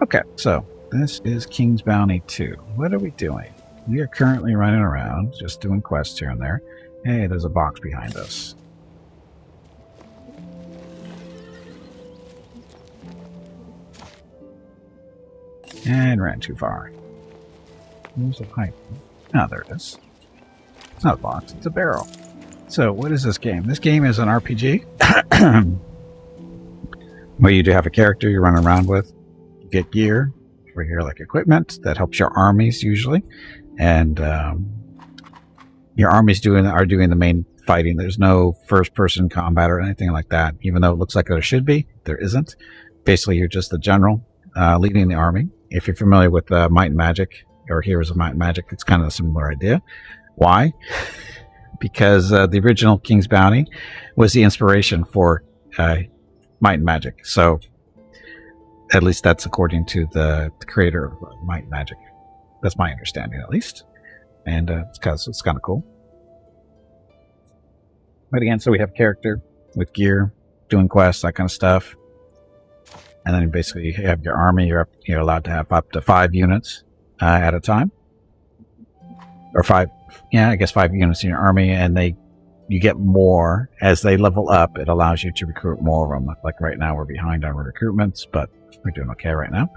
Okay, so this is King's Bounty 2. What are we doing? We are currently running around, just doing quests here and there. Hey, there's a box behind us. And ran too far. Where's the pipe? Oh, there it is. It's not a box, it's a barrel. So, what is this game? This game is an RPG where you do have a character you run around with. You get gear for here, like equipment that helps your armies usually, and your armies are doing the main fighting. There's no first-person combat or anything like that, even though it looks like there should be. There isn't. Basically, you're just the general leading the army. If you're familiar with Might and Magic or Heroes of Might and Magic, it's kind of a similar idea. Why? Because the original King's Bounty was the inspiration for Might and Magic. So, at least that's according to the creator of Might and Magic. That's my understanding, at least. And it's kind of cool. But again, so we have character with gear, doing quests, that kind of stuff. And then basically you have your army. You're allowed to have up to 5 units at a time. Or 5 units in your army, and you get more as they level up. It allows you to recruit more of them. Like right now, we're behind on recruitments, but we're doing okay right now.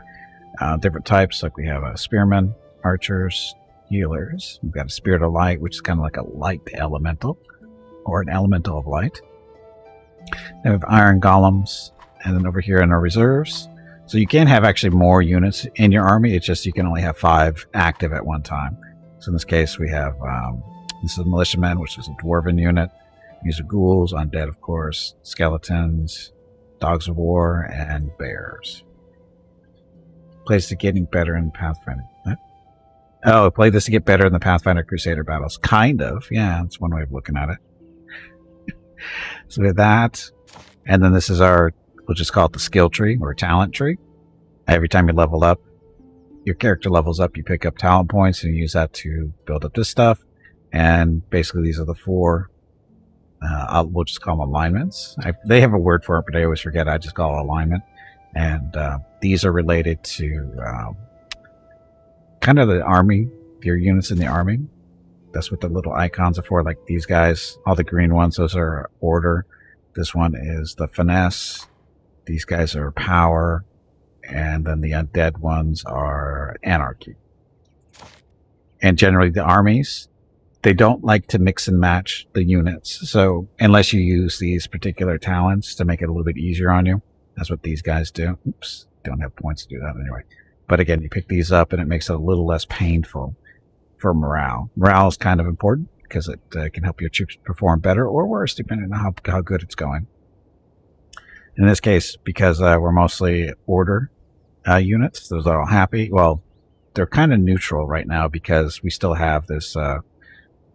Different types, like we have spearmen, archers, healers. We've got a spirit of light, which is kind of like a light elemental, or an elemental of light. Then we have iron golems, and then over here in our reserves. So you can have actually more units in your army. It's just you can only have 5 active at one time. So in this case, we have, this is militiamen, which is a dwarven unit. These are ghouls, undead, of course, skeletons, dogs of war, and bears. Plays to getting better in Pathfinder. What? Oh, play this to get better in the Pathfinder Crusader battles. Kind of. Yeah, that's one way of looking at it. So we have that. And then this is our, we'll just call it the skill tree or talent tree. Every time you level up, your character levels up, you pick up talent points and you use that to build up this stuff. And basically these are the 4, we'll just call them alignments. They have a word for it, but I always forget. I just call it alignment. And these are related to kind of the army, your units in the army. That's what the little icons are for. Like these guys, all the green ones, those are order. This one is the finesse. These guys are power. And then the undead ones are anarchy. And generally the armies, they don't like to mix and match the units. So unless you use these particular talents to make it a little bit easier on you, that's what these guys do. Oops, don't have points to do that anyway. But again, you pick these up and it makes it a little less painful for morale. Morale is kind of important because it can help your troops perform better or worse depending on how good it's going. In this case, because we're mostly order units, those are all happy. Well, they're kind of neutral right now because we still have this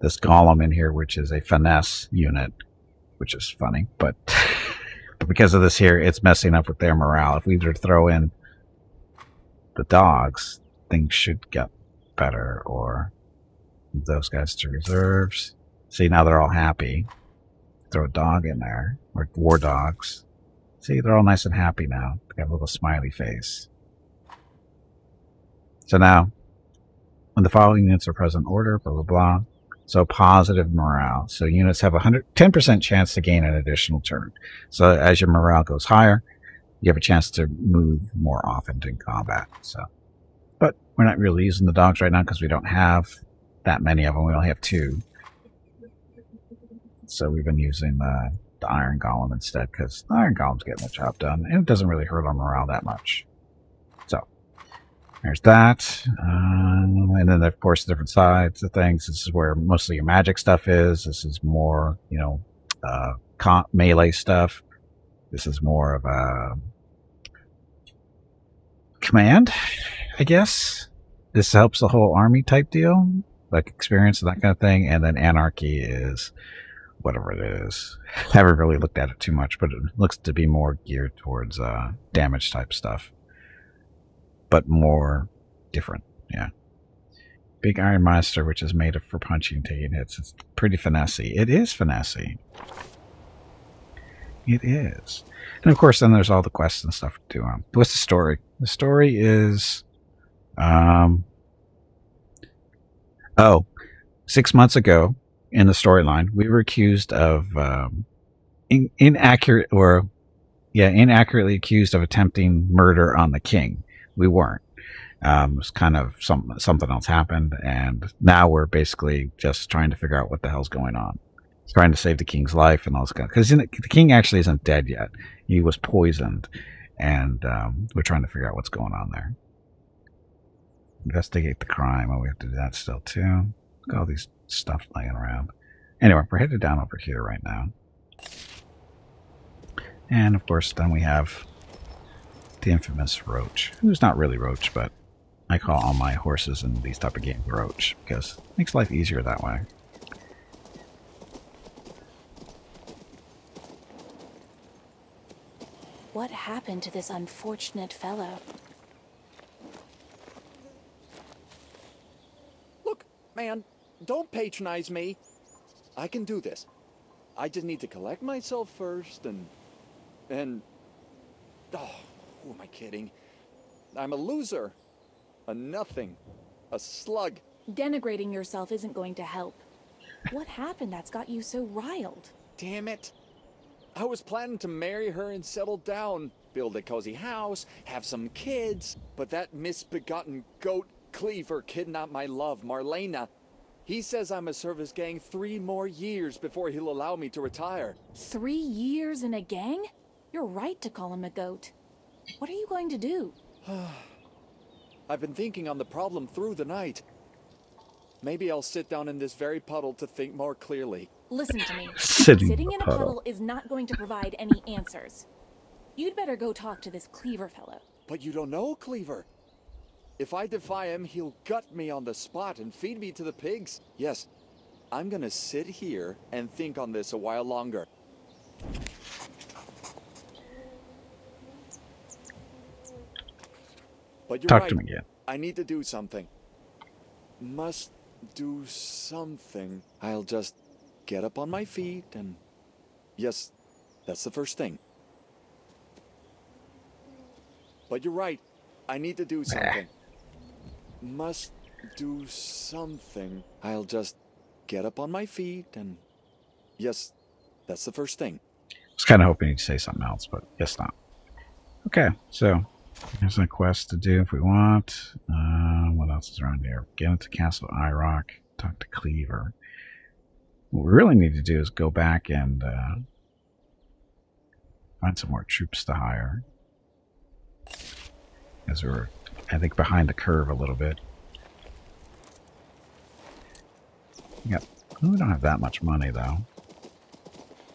this golem in here, which is a finesse unit, which is funny. But because of this here, it's messing up with their morale. If we were to throw in the dogs, things should get better. Or those guys to reserves. See, now they're all happy. Throw a dog in there, or war dogs. See, they're all nice and happy now. They got a little smiley face. So now, when the following units are present order, blah, blah, blah. So positive morale. So units have a 10% chance to gain an additional turn. So as your morale goes higher, you have a chance to move more often in combat. So, but we're not really using the dogs right now because we don't have that many of them. We only have 2. So we've been using the iron golem instead because the iron golem's getting the job done. And it doesn't really hurt our morale that much. So there's that. And then, of course, different sides of things. This is where mostly your magic stuff is. This is more, melee stuff. This is more of a command, I guess. This helps the whole army type deal, like experience and that kind of thing. And then anarchy is whatever it is. I haven't really looked at it too much, but it looks to be more geared towards damage type stuff. But more different, yeah. Big Iron Monster, which is made for punching, taking hits. It's pretty finessey. It is finessey. It is. And of course, then there's all the quests and stuff to do. What's the story? The story is, um, oh, 6 months ago in the storyline, we were accused of inaccurate or inaccurately accused of attempting murder on the king. We weren't. It was kind of something else happened, and now we're basically just trying to figure out what the hell's going on. Trying to save the king's life and all this kind of, because the king actually isn't dead yet. He was poisoned, and we're trying to figure out what's going on there. Investigate the crime. Oh, we have to do that still too. Look at all these stuff laying around. Anyway, we're headed down over here right now. And of course, then we have the infamous Roach, who's not really Roach, but I call all my horses in these type of games Roach because it makes life easier that way. What happened to this unfortunate fellow? Look, man, don't patronize me. I can do this. I just need to collect myself first and... Oh, who am I kidding? I'm a loser. A nothing. A slug. Denigrating yourself isn't going to help. What happened that's got you so riled? Damn it. I was planning to marry her and settle down, build a cozy house, have some kids, but that misbegotten goat Cleaver kidnapped my love, Marlena. He says I must serve his gang 3 more years before he'll allow me to retire. 3 years in a gang? You're right to call him a goat. What are you going to do? I've been thinking on the problem through the night. Maybe I'll sit down in this very puddle to think more clearly. Listen to me. Sitting in a puddle is not going to provide any answers. You'd better go talk to this Cleaver fellow. But you don't know Cleaver. If I defy him, he'll gut me on the spot and feed me to the pigs. Yes, I'm gonna sit here and think on this a while longer. But you're Talk right. to him again. I need to do something. Must do something. I'll just get up on my feet and... Yes, that's the first thing. But you're right. I need to do something. Must do something. I'll just get up on my feet and... Yes, that's the first thing. I was kind of hoping he'd say something else, but guess not. Okay, so there's a quest to do if we want. What else is around here? Get into Castle Irock. Talk to Cleaver. What we really need to do is go back and find some more troops to hire. As we're, I think, behind the curve a little bit. Yep. We don't have that much money, though.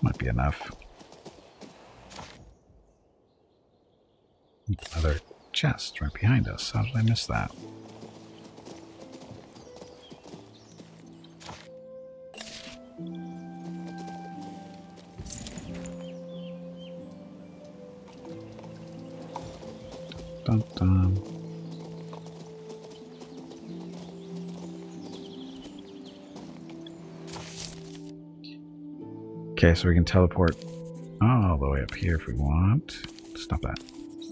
Might be enough. Another chest right behind us. How did I miss that? Dun dun. Okay, so we can teleport all the way up here if we want. Stop that.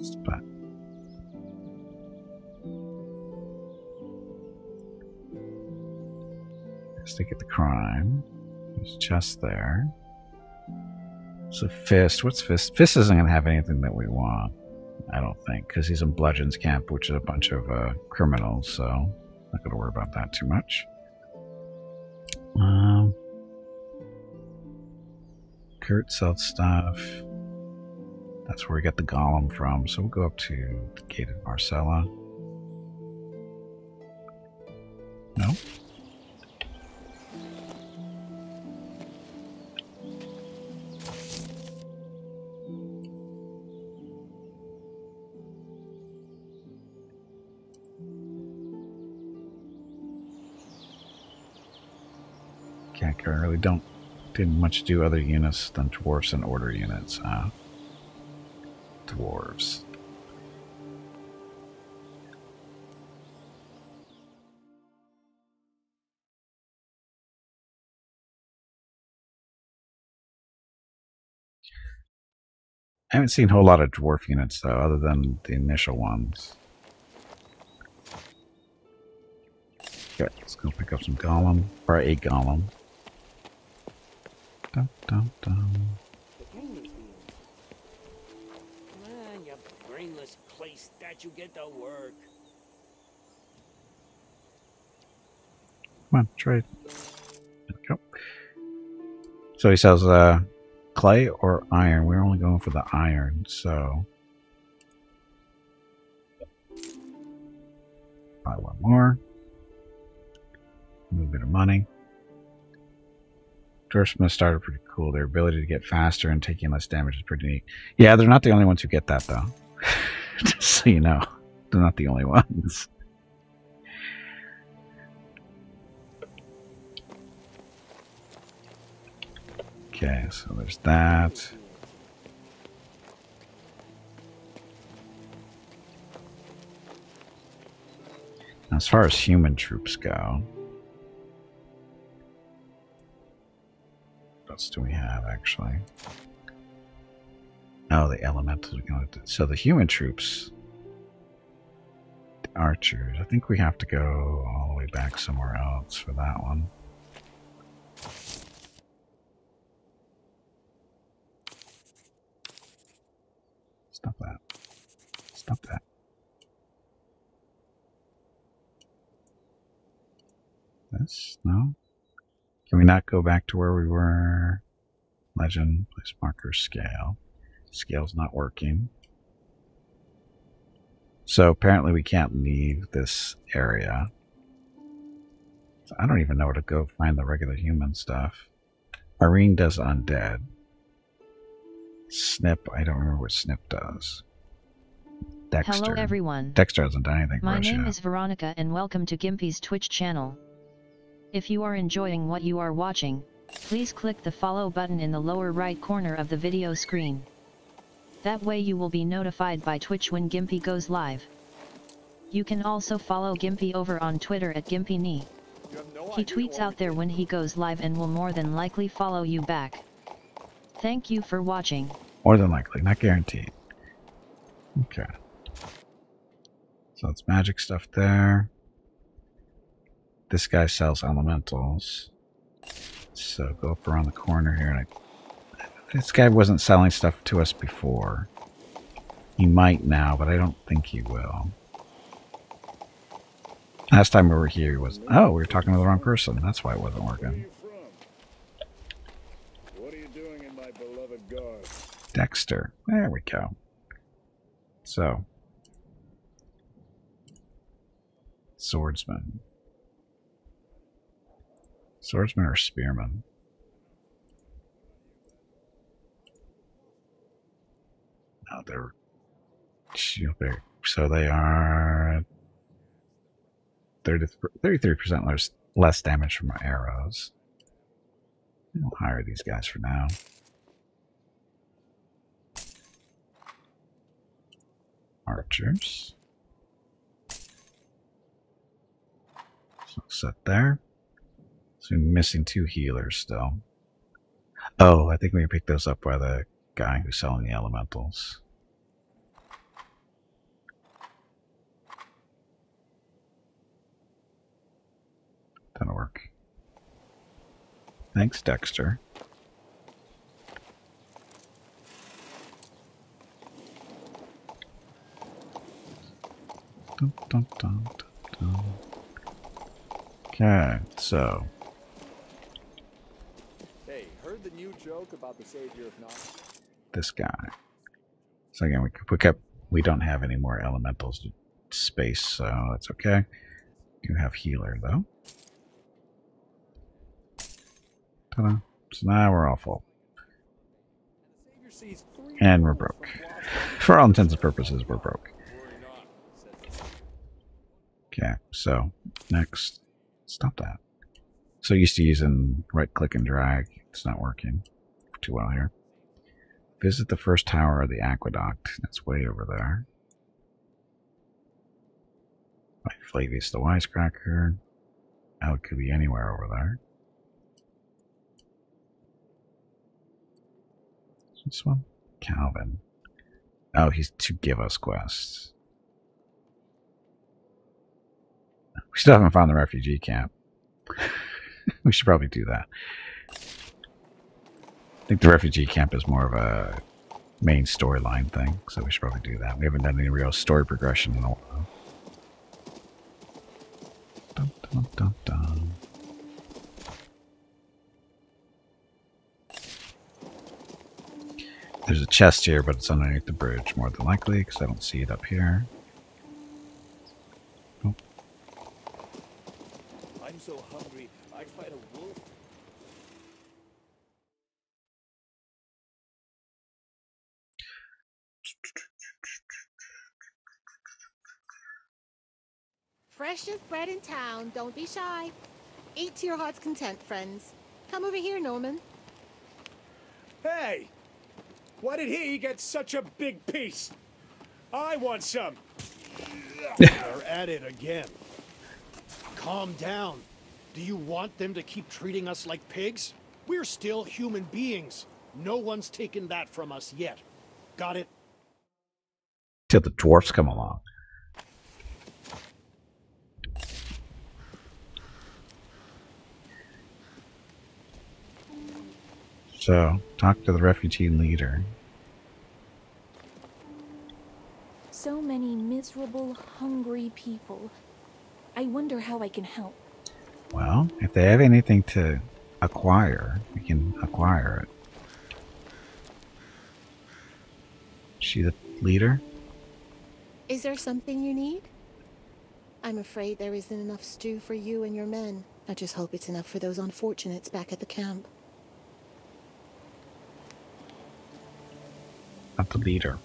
Stop that. Investigate the crime. There's a chest there. So Fist. What's Fist? Fist isn't going to have anything that we want. I don't think, because he's in Bludgeon's camp, which is a bunch of criminals, so not going to worry about that too much. Kurt sells stuff. That's where we get the golem from, so we'll go up to the Gate of Marcella. No? I really didn't much do other units than dwarves and order units. Dwarves. I haven't seen a whole lot of dwarf units, though, other than the initial ones. Okay, let's go pick up some golem, or a golem. Dum, dum, dum. You brainless place that you get to work. Come on, trade. There we go. So he sells clay or iron. We're only going for the iron, so buy one more. A little bit of money. Dwarfsmith started pretty cool. Their ability to get faster and taking less damage is pretty neat. Yeah, they're not the only ones who get that, though. Just so you know. They're not the only ones. Okay, so there's that. As far as human troops go, what else do we have, actually? Oh, the elementals. So the human troops, the archers, I think we have to go all the way back somewhere else for that one. Stop that. Stop that. This? No? Can we not go back to where we were? Legend, place marker, scale. Scale's not working. So apparently we can't leave this area. So I don't even know where to go find the regular human stuff. Irene does undead. Snip, I don't remember what Snip does. Dexter. Hello everyone. Dexter hasn't done anything for My us name yet. is Veronica and welcome to Gimpy's Twitch channel. If you are enjoying what you are watching, please click the follow button in the lower right corner of the video screen. That way you will be notified by Twitch when Gimpy goes live. You can also follow Gimpy over on Twitter at GimpyKnee. He tweets out there when he goes live and will more than likely follow you back. Thank you for watching. More than likely, not guaranteed. Okay. So it's magic stuff there. This guy sells elementals. So go up around the corner here. And this guy wasn't selling stuff to us before. He might now, but I don't think he will. Last time we were here, he was... Oh, we were talking to the wrong person. That's why it wasn't working. What are you doing in my beloved guard? Dexter. There we go. So. Swordsman. Swordsman or Spearman? No, they're... So they are... 33% less damage from arrows. We'll hire these guys for now. Archers. So set there. So we're missing 2 healers still. Oh, I think we can pick those up by the guy who's selling the elementals. That'll work. Thanks, Dexter. Dun, dun, dun, dun, dun. Okay, so. Hey, heard the new joke about the savior of Knox? This guy. So again, we could pick up. We don't have any more elementals space, so that's okay. You have healer though. Ta-da. So now we're all full. And we're broke. For all intents and purposes, we're broke. Okay, so next. Stop that. So used to using right click and drag. It's not working too well here. Visit the first tower of the aqueduct. That's way over there. By Flavius the Wisecracker. Oh, it could be anywhere over there. This one? Calvin. Oh, he's to give us quests. We still haven't found the refugee camp. We should probably do that. I think the refugee camp is more of a main storyline thing, so we should probably do that. We haven't done any real story progression in a while. Dun, dun, dun, dun. There's a chest here, but it's underneath the bridge, more than likely, because I don't see it up here. Oh. I'm so hungry, I'd fight a wolf. Freshest bread in town. Don't be shy. Eat to your heart's content, friends. Come over here, Norman. Hey! Why did he get such a big piece? I want some. They're at it again. Calm down. Do you want them to keep treating us like pigs? We're still human beings. No one's taken that from us yet. Got it? Till the dwarfs come along. So, talk to the refugee leader. So many miserable, hungry people. I wonder how I can help. Well, if they have anything to acquire, we can acquire it. Is she the leader? Is there something you need? I'm afraid there isn't enough stew for you and your men. I just hope it's enough for those unfortunates back at the camp. Not the leader.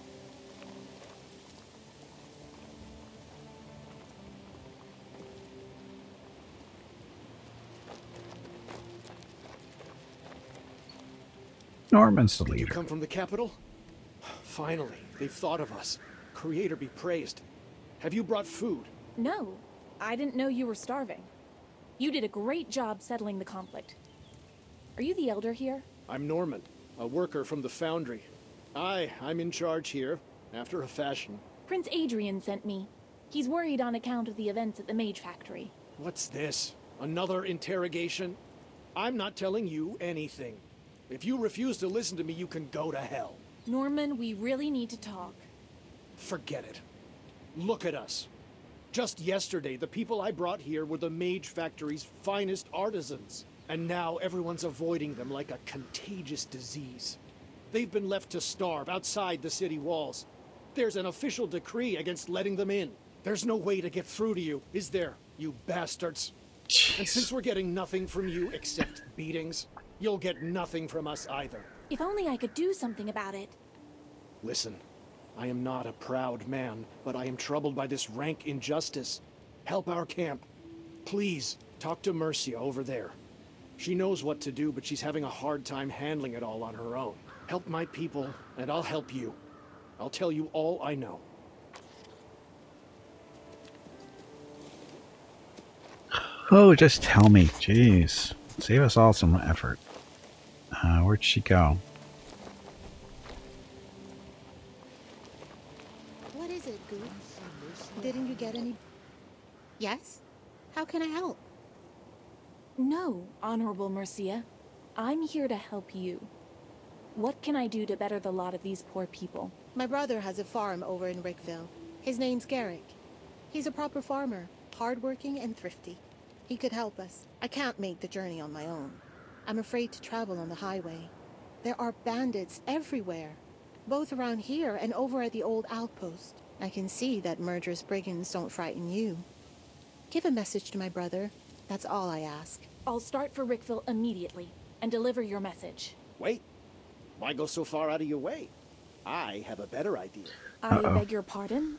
Norman's the Did you leader. come from the capital? Finally, they've thought of us. Creator be praised. Have you brought food? No, I didn't know you were starving. You did a great job settling the conflict. Are you the elder here? I'm Norman, a worker from the foundry. I'm in charge here, after a fashion. Prince Adrian sent me. He's worried on account of the events at the Mage Factory. What's this? Another interrogation? I'm not telling you anything. If you refuse to listen to me, you can go to hell. Norman, we really need to talk. Forget it. Look at us. Just yesterday, the people I brought here were the Mage Factory's finest artisans. And now everyone's avoiding them like a contagious disease. They've been left to starve outside the city walls. There's an official decree against letting them in. There's no way to get through to you, is there, you bastards? Jeez. And since we're getting nothing from you except beatings, you'll get nothing from us either. If only I could do something about it. Listen, I am not a proud man, but I am troubled by this rank injustice. Help our camp. Please, talk to Mercia over there. She knows what to do, but she's having a hard time handling it all on her own. Help my people, and I'll help you. I'll tell you all I know. Oh, just tell me. Jeez. Save us all some effort. Where'd she go? What is it, Goose? Didn't you get any... Yes? How can I help? No, Honorable Mercia. I'm here to help you. What can I do to better the lot of these poor people? My brother has a farm over in Rickville. His name's Garrick. He's a proper farmer, hardworking and thrifty. He could help us. I can't make the journey on my own. I'm afraid to travel on the highway. There are bandits everywhere, both around here and over at the old outpost. I can see that murderous brigands don't frighten you. Give a message to my brother. That's all I ask. I'll start for Rickville immediately and deliver your message. Wait. Why go so far out of your way? I have a better idea. I beg your pardon?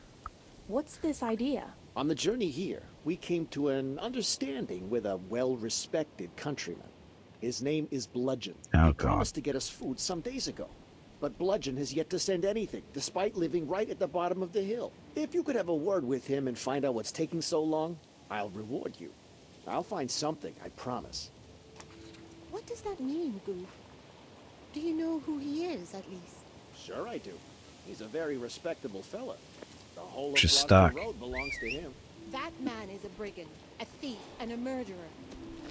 What's this idea? On the journey here, we came to an understanding with a well-respected countryman. His name is Bludgeon. Oh, He God. promised to get us food some days ago. But Bludgeon has yet to send anything, despite living right at the bottom of the hill. If you could have a word with him and find out what's taking so long, I'll reward you. I'll find something, I promise. What does that mean, Goof? Do you know who he is, at least? Sure I do. He's a very respectable fella. The whole of She's Gloucester stuck. Road belongs to him. That man is a brigand, a thief, and a murderer.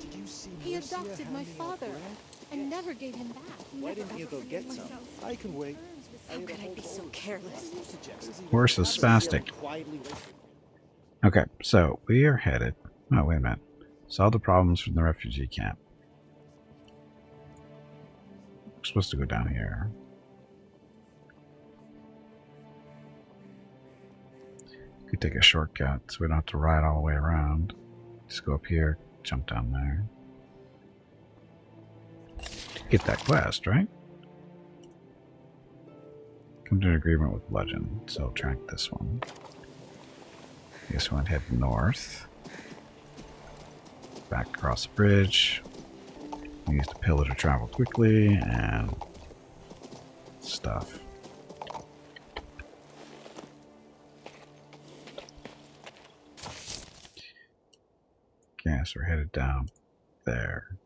Did you see He Mercia adopted my handing out father bread? and never gave him back. Why didn't you go get some? I can wait. How could I be so careless? Horse is spastic. Quietly wait. Okay, so we are headed. Oh, wait a minute. Solve the problems from the refugee camp. We're supposed to go down here. Could take a shortcut so we don't have to ride all the way around. Just go up here, jump down there. Get that quest, right? Come to an agreement with Bludgeon, so I'll track this one. I guess we want to head north. Back across the bridge. Use the pillar to travel quickly and stuff. Okay, so we're headed down there.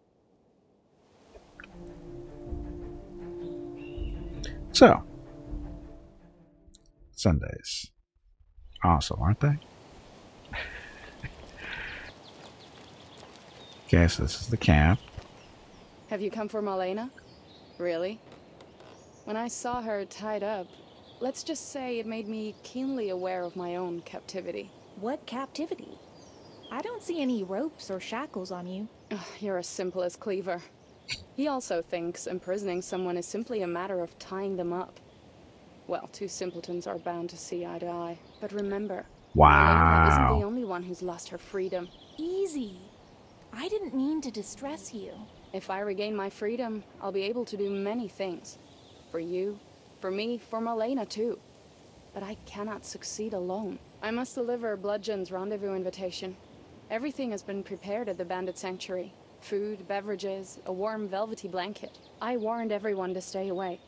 So, Sundays. Awesome, aren't they? Okay, so this is the camp. Have you come for Marlena? Really? When I saw her tied up, let's just say it made me keenly aware of my own captivity. What captivity? I don't see any ropes or shackles on you. Ugh, you're as simple as Cleaver. He also thinks imprisoning someone is simply a matter of tying them up. Well, two simpletons are bound to see eye to eye. But remember, Marlena isn't the only one who's lost her freedom. Easy. I didn't mean to distress you. If I regain my freedom, I'll be able to do many things. For you, for me, for Marlena too. But I cannot succeed alone. I must deliver Bludgeon's rendezvous invitation. Everything has been prepared at the Bandit Sanctuary. Food, beverages, a warm velvety blanket. I warned everyone to stay away.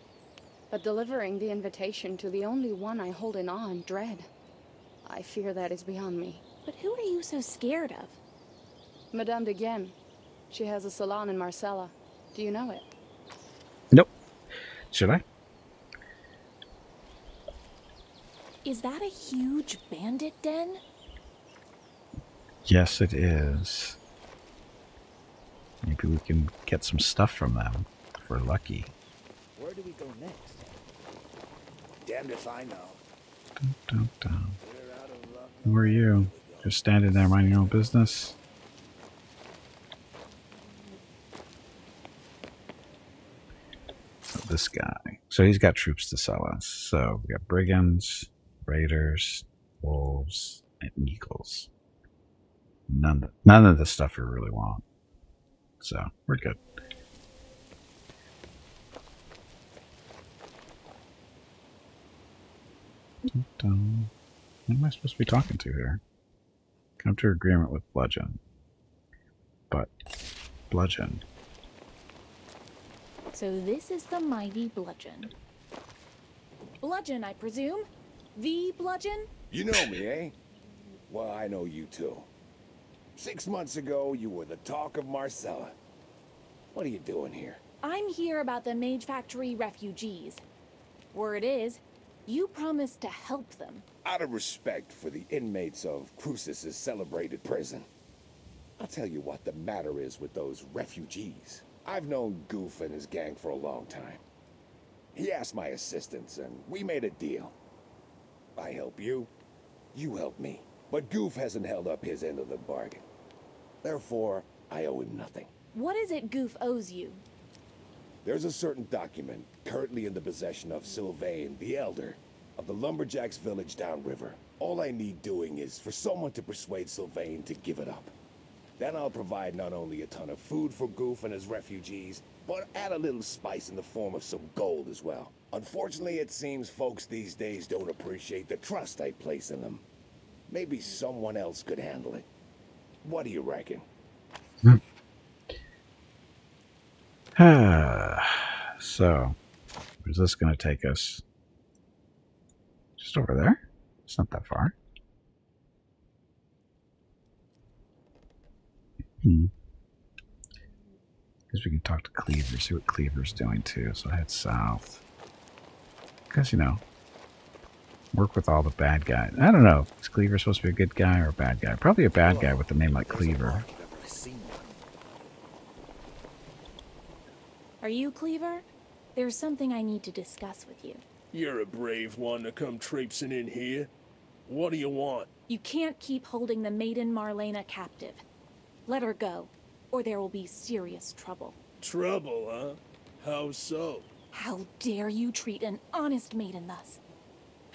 But delivering the invitation to the only one I hold in awe and dread, I fear that is beyond me. But who are you so scared of? Madame de Guienne. She has a salon in Marcella. Do you know it? Nope. Should I? Is that a huge bandit den? Yes, it is. Maybe we can get some stuff from them if we're lucky. Where do we go next? Damned if I know. Dun, dun, dun. Who are you? Just standing there minding your own business? So this guy. So he's got troops to sell us. So we got brigands, raiders, wolves, and eagles. None of the stuff we really want. So we're good. Dun, dun. Who am I supposed to be talking to here? Come to agreement with Bludgeon. But Bludgeon. So this is the mighty Bludgeon. Bludgeon, I presume? The Bludgeon? You know me, eh? Well, I know you too. 6 months ago, you were the talk of Marcella. What are you doing here? I'm here about the Mage Factory refugees. Word is, you promised to help them. Out of respect for the inmates of Crucis's celebrated prison, I'll tell you what the matter is with those refugees. I've known Goof and his gang for a long time. He asked my assistance, and we made a deal. I help you, you help me. But Goof hasn't held up his end of the bargain. Therefore, I owe him nothing. What is it Goof owes you? There's a certain document currently in the possession of Sylvain, the Elder, of the Lumberjacks village downriver. All I need doing is for someone to persuade Sylvain to give it up. Then I'll provide not only a ton of food for Goof and his refugees, but add a little spice in the form of some gold as well. Unfortunately, it seems folks these days don't appreciate the trust I place in them. Maybe someone else could handle it. What do you reckon? So, where's this going to take us? Just over there? It's not that far. Guess we can talk to Cleaver, see what Cleaver's doing too. So I head south. Because, you know, Work with all the bad guys. I don't know. Is Cleaver supposed to be a good guy or a bad guy? Probably a bad guy with a name like Cleaver. Are you Cleaver? There's something I need to discuss with you. You're a brave one to come traipsing in here. What do you want? You can't keep holding the maiden Marlena captive. Let her go, or there will be serious trouble. Trouble, huh? How so? How dare you treat an honest maiden thus?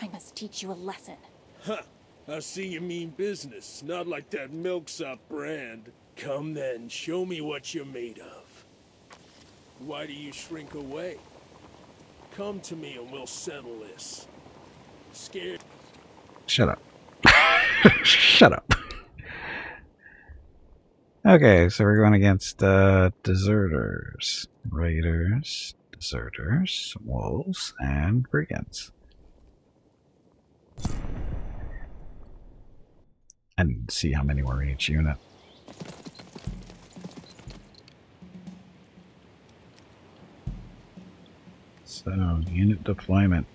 I must teach you a lesson. Ha! I see you mean business, not like that milksop brand. Come then, show me what you're made of. Why do you shrink away? Come to me and we'll settle this. Scared? Shut up. Shut up. Okay, so we're going against deserters, raiders, deserters, wolves, and brigands. I need to see how many were in each unit. So, unit deployment.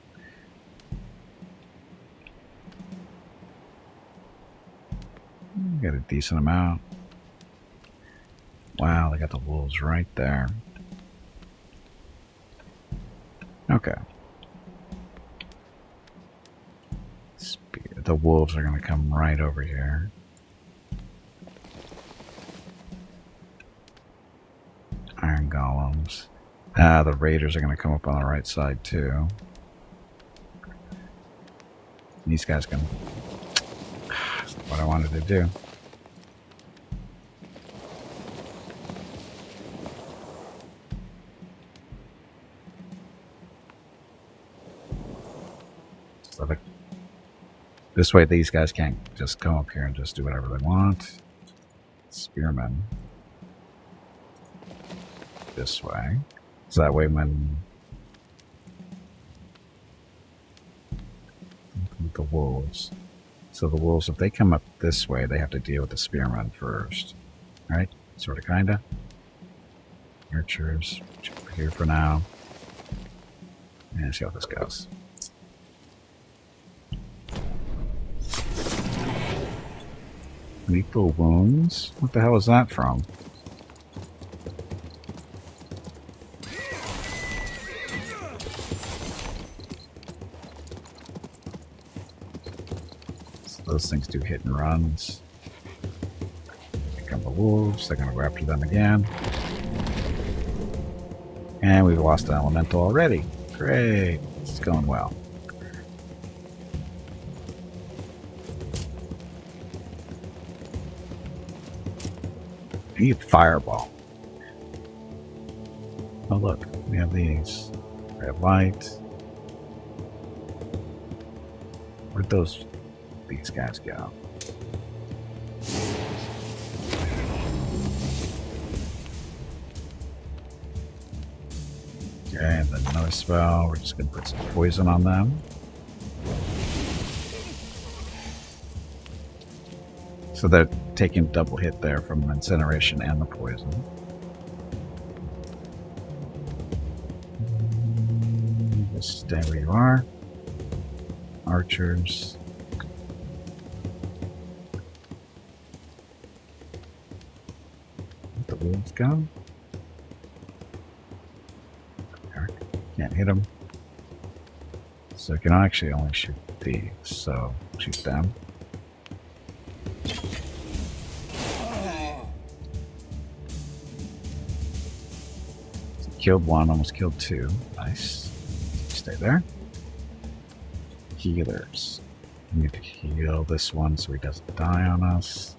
Got a decent amount. Wow, they got the wolves right there. Okay. The wolves are going to come right over here. Iron golems. The raiders are going to come up on the right side too. These guys can... That's not what I wanted to do. So this way these guys can't just come up here and just do whatever they want. Spearman. This way. So that way when the wolves. So the wolves, if they come up this way, they have to deal with the spearmen first. Right? Sort of, kinda. Archers. Over here for now. And see how this goes. Lethal wounds? What the hell is that from? So those things do hit and runs. Here come the wolves. They're going to go after them again. And we've lost an elemental already. Great. This is going well. I need fireball. Oh look, we have these. Red light. Where'd these guys go? Okay, and then another spell. We're just gonna put some poison on them. So they're taking double hit there from incineration and the poison. Just stay where you are. Archers. Let the wolves go. Can't hit them. So you can actually only shoot these, so shoot them. Killed one, almost killed two. Nice. Stay there. Healers. We need to heal this one so he doesn't die on us.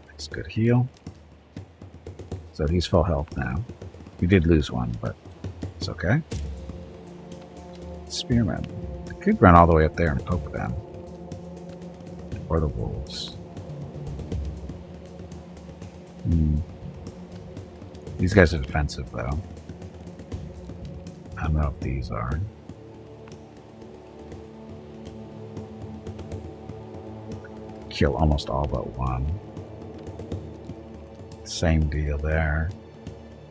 That's good heal. So he's full health now. We did lose one, but it's okay. Spearman. I could run all the way up there and poke them. Or the wolves. These guys are defensive, though. I don't know if these are. Kill almost all but one. Same deal there.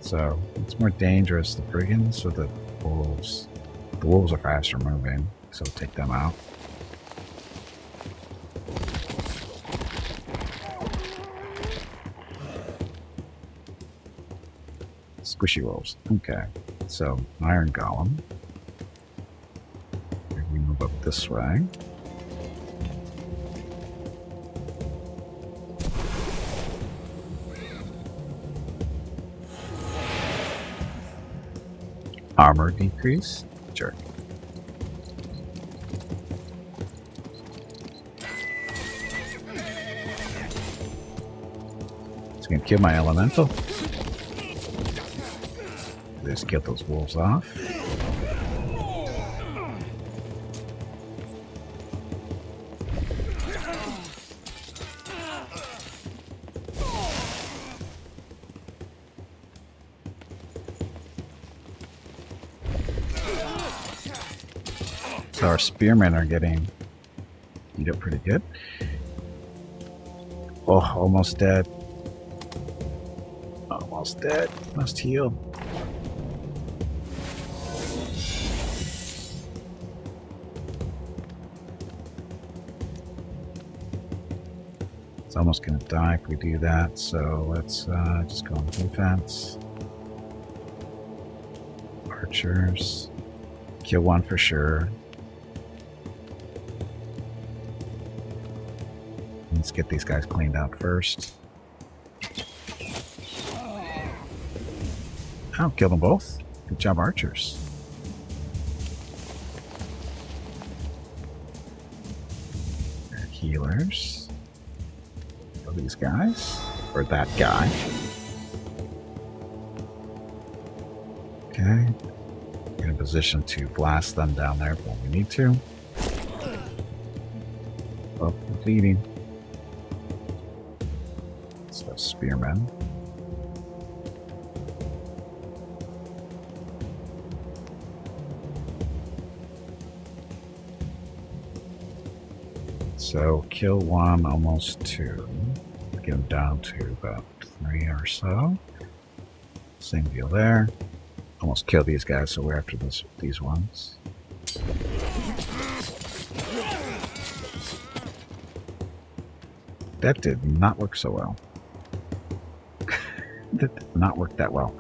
So, it's more dangerous, the brigands or the wolves. The wolves are faster moving, so we'll take them out. Squishy wolves. Okay, so iron golem. We move up this way. Armor decrease? Sure. It's gonna kill my elemental. Just get those wolves off. So our spearmen are getting beat up pretty good. Oh, almost dead. Almost dead. Must heal. It's almost gonna die if we do that, so let's just go on defense. Archers. Kill one for sure. Let's get these guys cleaned out first. Oh, kill them both. Good job, archers. They're healers. Kill these guys. Or that guy. Okay. In a position to blast them down there when we need to. Oh, they're bleeding. So spearmen. So kill one, almost two. Get them down to about 3 or so. Same deal there. Almost kill these guys, so we're after these ones. That did not work so well. That did not work that well.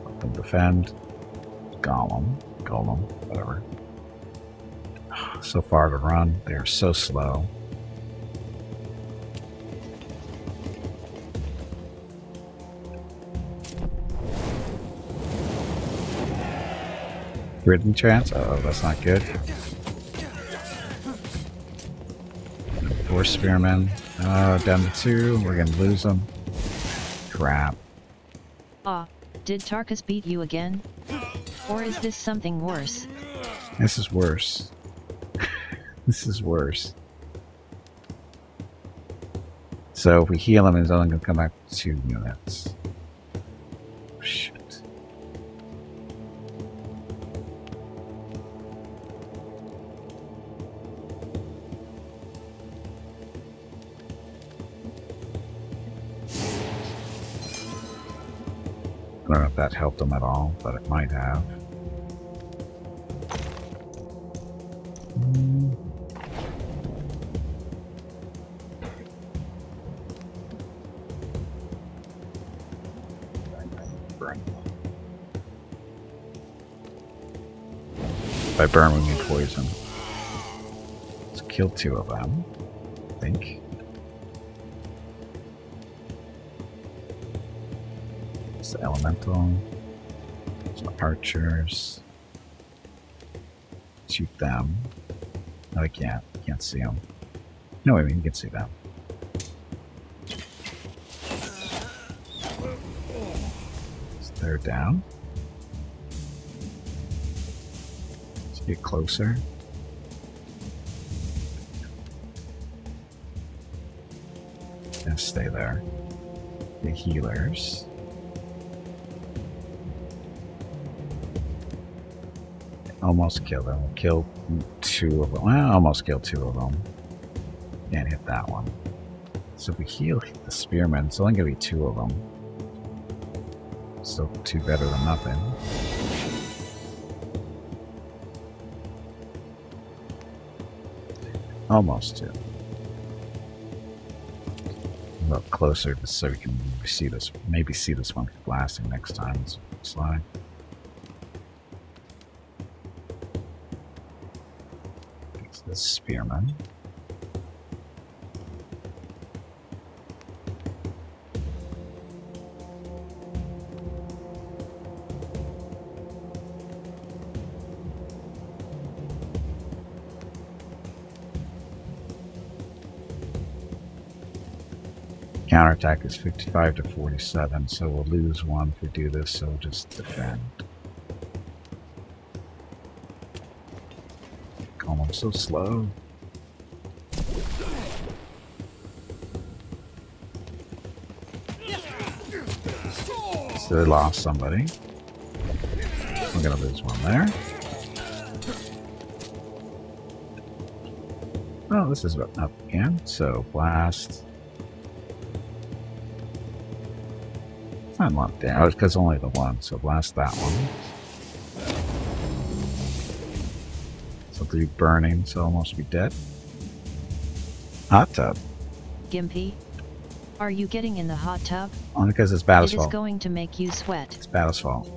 Let them defend. Golem, whatever. So far to run, they're so slow. Ridden chance? Uh-oh, that's not good. 4 spearmen. Down to 2. We're gonna lose them. Crap. Did Tarkus beat you again? Or is this something worse? This is worse. This is worse. So if we heal him, he's only gonna come back to 2 units. Shit. I don't know if that helped him at all, but it might have. By burn, we mean poison. Let's kill 2 of them, I think. It's the elemental. Some archers. Shoot them. No, I can't. Can't see them. No, I mean, you can see them. So they're down. Let's get closer. And stay there. The healers. Almost killed them. Killed 2 of them. Well, almost killed 2 of them. Can't hit that one. So if we heal the spearmen, it's only going to be 2 of them. Still 2 better than nothing. Almost 2. A little closer just so we can see this, maybe see this one blasting next time. It's slide. It's the Spearman. Counterattack is 55 to 47, so we'll lose 1 if we do this, so we'll just defend. Oh, I'm so slow. So they lost somebody. We're gonna lose 1 there. Oh, this is up again, so blast. Not one down. Oh, it's because only the 1, so blast that one. So do burning, so almost be dead. Hot tub. Gimpy, are you getting in the hot tub? Only because it's Battle's It fault. is going to make you sweat. It's Battle's fault.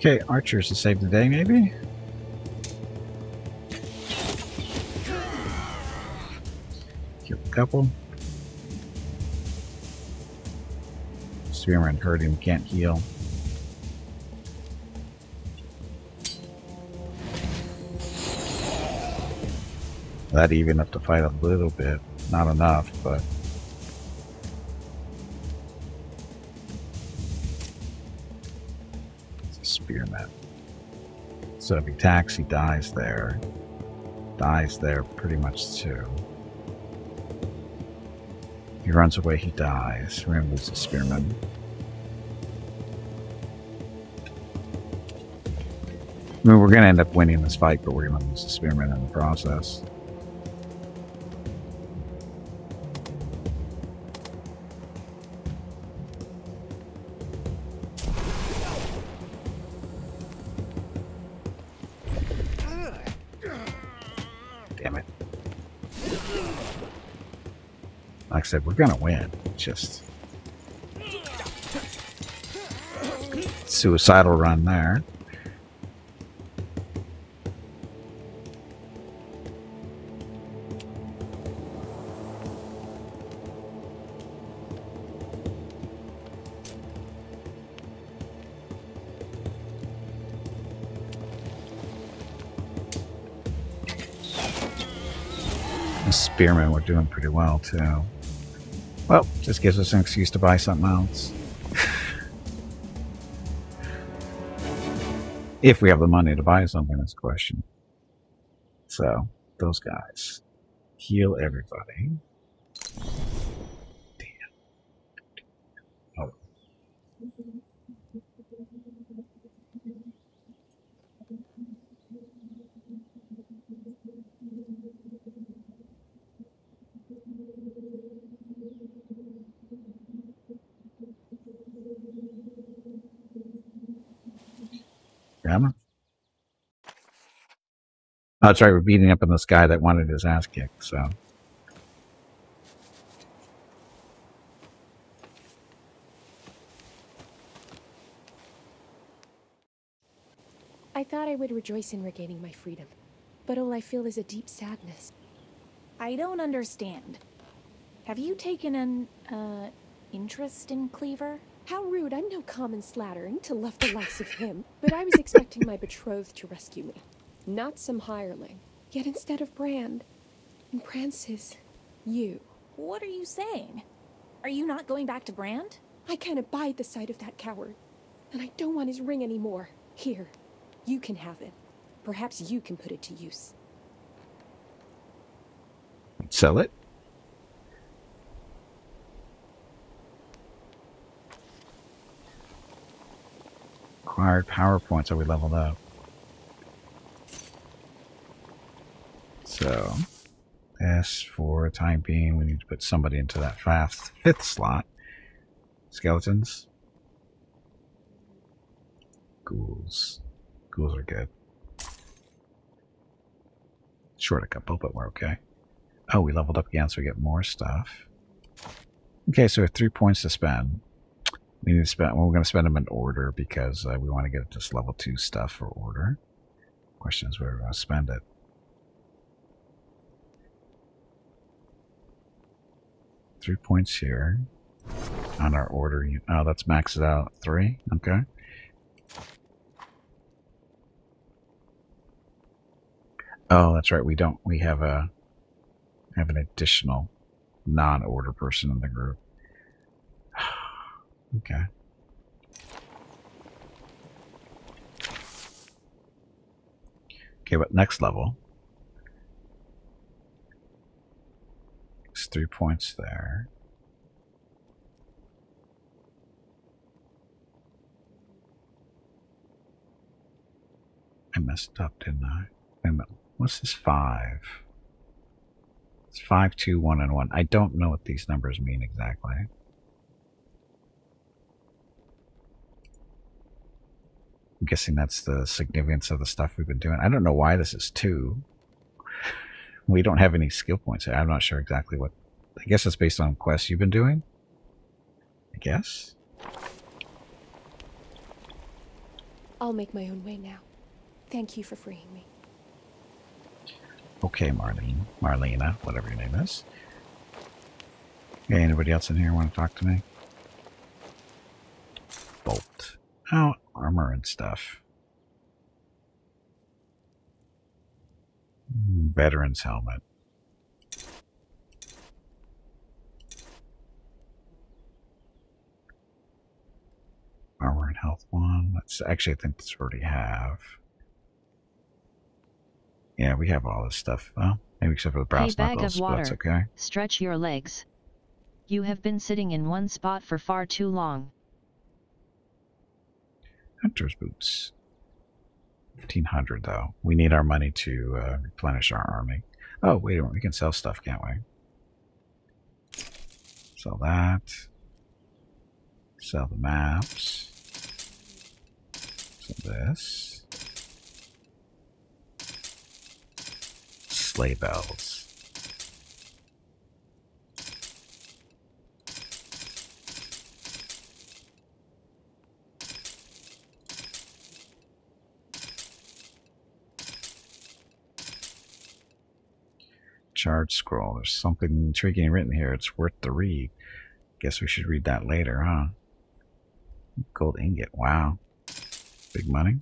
Okay, archers to save the day, maybe? Kill a couple. Spearman hurt him, can't heal. That even enough to fight a little bit. Not enough, but... Spearman. So if he attacks, he dies there. Dies there pretty much too. If he runs away, he dies. We're gonna lose the Spearman. I mean, we're gonna end up winning this fight, but we're gonna lose the Spearman in the process. Like I said, we're gonna win. Just suicidal run there. The Spearman, we're doing pretty well too. Well, just gives us an excuse to buy something else. If we have the money to buy something, that's the question. So, those guys. Heal everybody. Damn. Oh. Grandma? Oh, that's right, we're beating up on this guy that wanted his ass kicked, so. I thought I would rejoice in regaining my freedom, but all I feel is a deep sadness. I don't understand. Have you taken an, interest in Cleaver? How rude, I'm no common slattern to love the likes of him, but I was expecting my betrothed to rescue me, not some hireling. Yet instead of Brand, and Brand says, you. What are you saying? Are you not going back to Brand? I can't abide the sight of that coward, and I don't want his ring anymore. Here, you can have it. Perhaps you can put it to use. Sell it. Acquired power points. Are we leveled up? So, yes, for the time being, we need to put somebody into that fifth slot. Skeletons. Ghouls. Ghouls are good. Short a couple, but we're okay. Oh, we leveled up again, so we get more stuff. Okay, so we have 3 points to spend. We need to spend. Well, we're going to spend them in order because we want to get just level 2 stuff for order. Question is where we're going to spend it. Three points here on our order. Oh, that's maxed out at 3. Okay. Oh, that's right. We have an additional non-order person in the group. Okay. Okay, but next level. It's 3 points there. I messed up, didn't I? Wait a minute. What's this 5? It's 5, 2, 1, and 1. I don't know what these numbers mean exactly. I'm guessing that's the significance of the stuff we've been doing. I don't know why this is 2. We don't have any skill points. I'm not sure exactly what. I guess it's based on quests you've been doing. I guess. I'll make my own way now. Thank you for freeing me. Okay, Marlena, whatever your name is. Okay, anybody else in here want to talk to me? Bolt. Oh, armor and stuff. Veteran's helmet. Armor and health 1. That's actually, I think that's what we already have. Yeah, we have all this stuff. Well, maybe except for the brass knuckles, but that's okay. Stretch your legs. You have been sitting in one spot for far too long. Hunter's boots. 1,500 though. We need our money to replenish our army. Oh, wait a minute. We can sell stuff, can't we? Sell that. Sell the maps. Sell this. Sleigh bells. Charge scroll. There's something intriguing written here. It's worth the read. Guess we should read that later, huh? Gold ingot. Wow. Big money.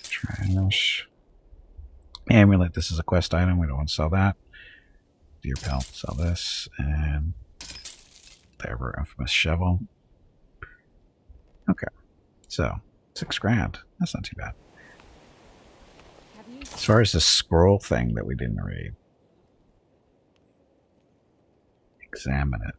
Trash. Amulet. This is a quest item. We don't want to sell that. Deer pelt. Sell this. And the ever infamous shovel. Okay. So, 6 grand. That's not too bad. As far as the scroll thing that we didn't read. Examine it.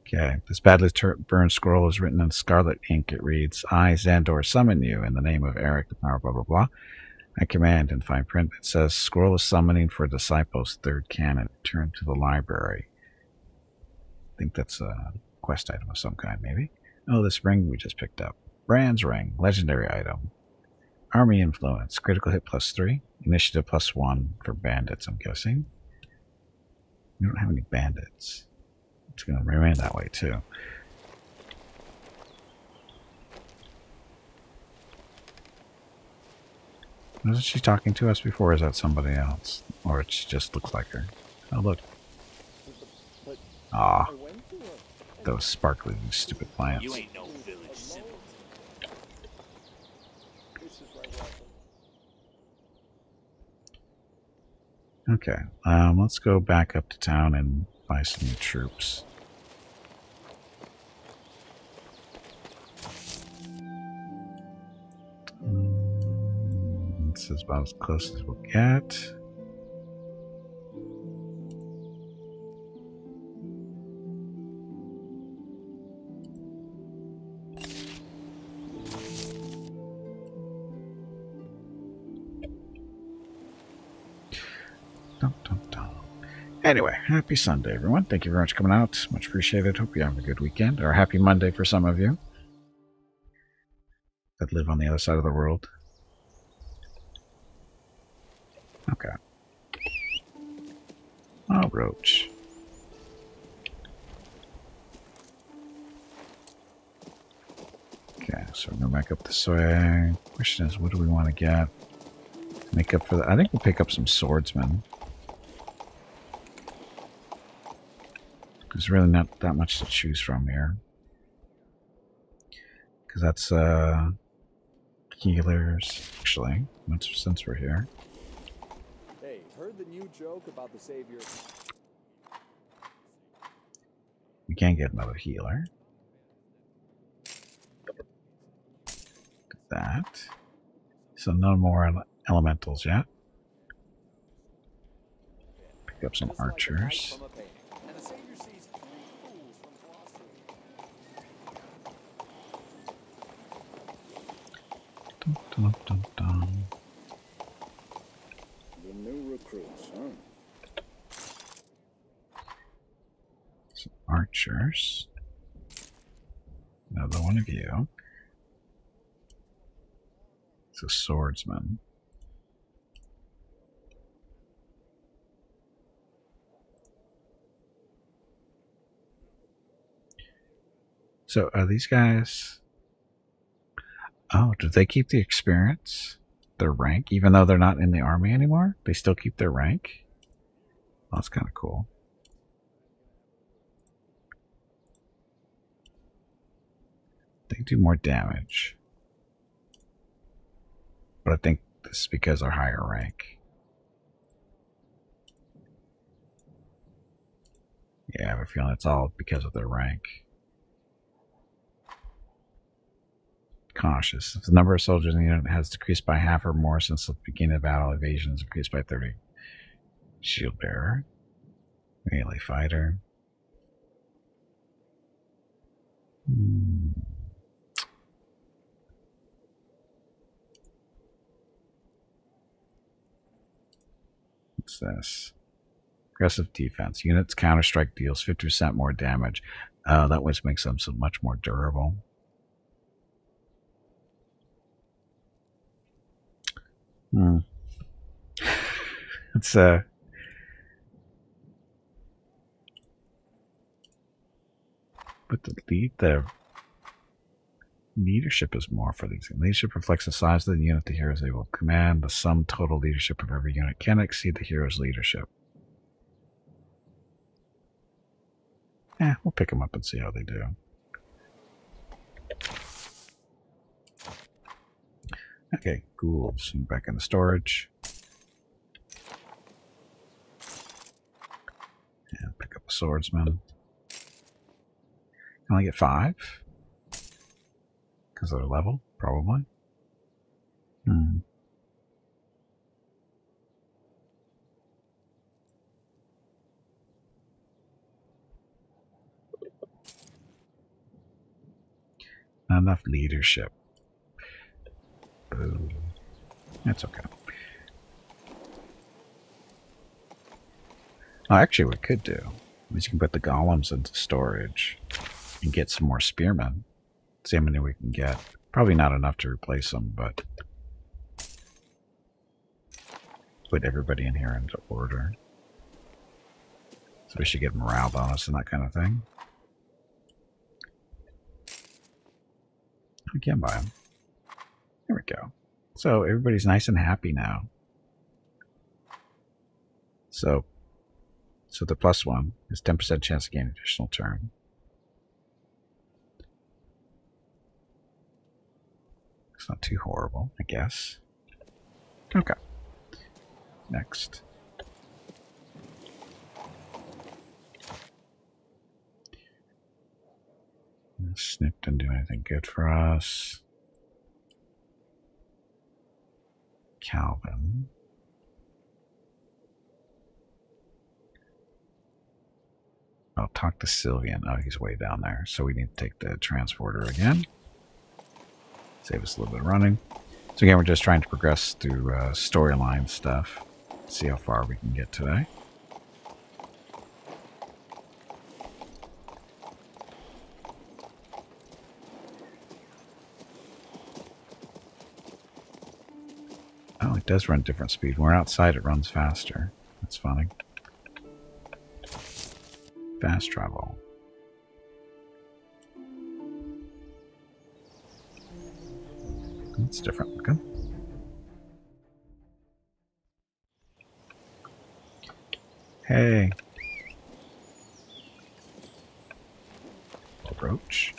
Okay. This badly burned scroll is written in scarlet ink. It reads, I, Xandor, summon you in the name of Eric, the power blah blah blah. I command in fine print. It says, scroll is summoning for disciples, 3rd canon. Return to the library. I think that's a quest item of some kind, maybe. Oh, this ring we just picked up. Brand's ring. Legendary item. Army influence. Critical hit +3. Initiative +1 for bandits, I'm guessing. We don't have any bandits. It's going to remain that way, too. Wasn't she talking to us before, or is that somebody else? Or it just looks like her. Oh, look. Ah. Those sparkly, stupid plants. You ain't no village symbol. Okay, let's go back up to town and buy some new troops. This is about as close as we'll get. Dum, dum, dum. Anyway, happy Sunday, everyone. Thank you very much for coming out. Much appreciated. Hope you have a good weekend. Or happy Monday for some of you that live on the other side of the world. Okay. Oh, roach. Okay, so we're going back up this way. Question is, what do we want to get? Make up for that. I think we'll pick up some swordsmen. There's really not that much to choose from here. Because that's, healers. Actually, since we're here. Hey, heard the new joke about the savior? We can get another healer. That. So no more elementals yet. Pick up some archers. Dun, dun, dun, dun. The new recruits, huh? Some archers. Another one of you. It's a swordsman. So are these guys... Oh, do they keep the experience? Their rank? Even though they're not in the army anymore? They still keep their rank? Oh, that's kind of cool. They do more damage. But I think this is because they're higher rank. Yeah, I have a feeling it's all because of their rank. Cautious. If the number of soldiers in the unit has decreased by half or more since the beginning of battle, evasion is increased by 30. Shield bearer. Melee fighter. What's this? Aggressive defense. Units counter-strike deals 50% more damage. That which makes them so much more durable. It's but the leadership is more for these. Leadership reflects the size of the unit the hero is able to command. The sum total leadership of every unit can exceed the hero's leadership. We'll pick them up and see how they do. Okay, ghouls. Back in the storage. And pick up a swordsman. Can I get 5? Because of their level, probably. Not enough leadership. Boo. That's okay. Oh, actually, what we could do is you can put the golems into storage and get some more spearmen. See how many we can get. Probably not enough to replace them, but put everybody in here into order. So we should get morale bonus and that kind of thing. We can buy them. There we go. So everybody's nice and happy now. So the +1 is 10% chance to gain an additional turn. It's not too horrible, I guess. Okay. Next. anything good for us? Calvin. I'll talk to Sylvian. Oh, he's way down there. So we need to take the transporter again. Save us a little bit of running. So again, we're just trying to progress through storyline stuff. See how far we can get today. Oh, it does run different speed. When we're outside, it runs faster. That's funny. Fast travel. It's different. Good. Hey. Approach.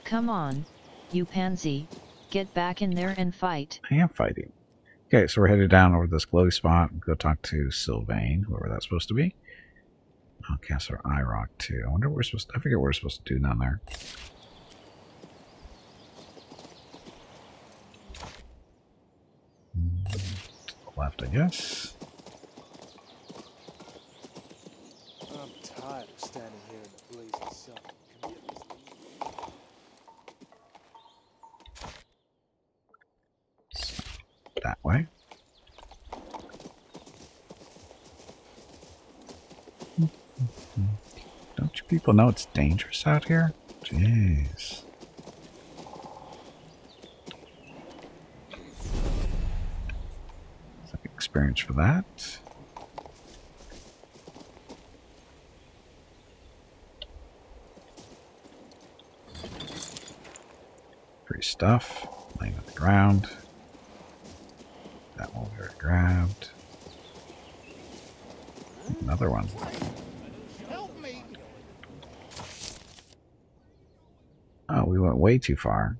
Come on, you pansy. Get back in there and fight. I am fighting. Okay, so we're headed down over this glowy spot and go talk to Sylvain, whoever that's supposed to be. I'll cast our eye rock too. I wonder what we're supposed to, I forget what we're supposed to do down there. To the left, I guess. I'm tired of standing here in the blazing sun. Can we at least leave? That way. Don't you people know it's dangerous out here? Jeez. It's like experience for that. Free stuff. Laying on the ground. That one we already grabbed. Another one. Oh, we went way too far.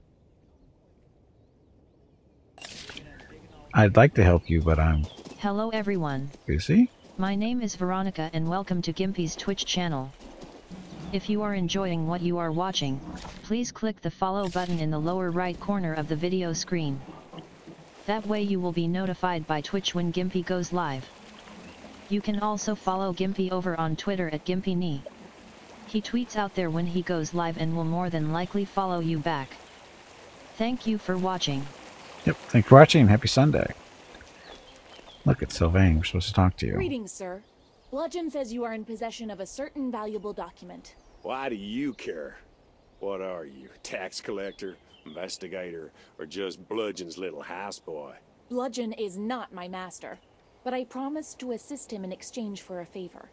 I'd like to help you, but I'm... Hello everyone. busy. My name is Veronica and welcome to Gimpy's Twitch channel. If you are enjoying what you are watching, please click the follow button in the lower right corner of the video screen. That way you will be notified by Twitch when Gimpy goes live. You can also follow Gimpy over on Twitter at GimpyKnee. He tweets out there when he goes live and will more than likely follow you back. Thank you for watching. Yep, thanks for watching and happy Sunday. Look, it's Sylvain. We're supposed to talk to you. Greetings, sir. Bludgeon says you are in possession of a certain valuable document. Why do you care? What are you, tax collector, investigator, or just Bludgeon's little houseboy? Bludgeon is not my master, but I promised to assist him in exchange for a favor.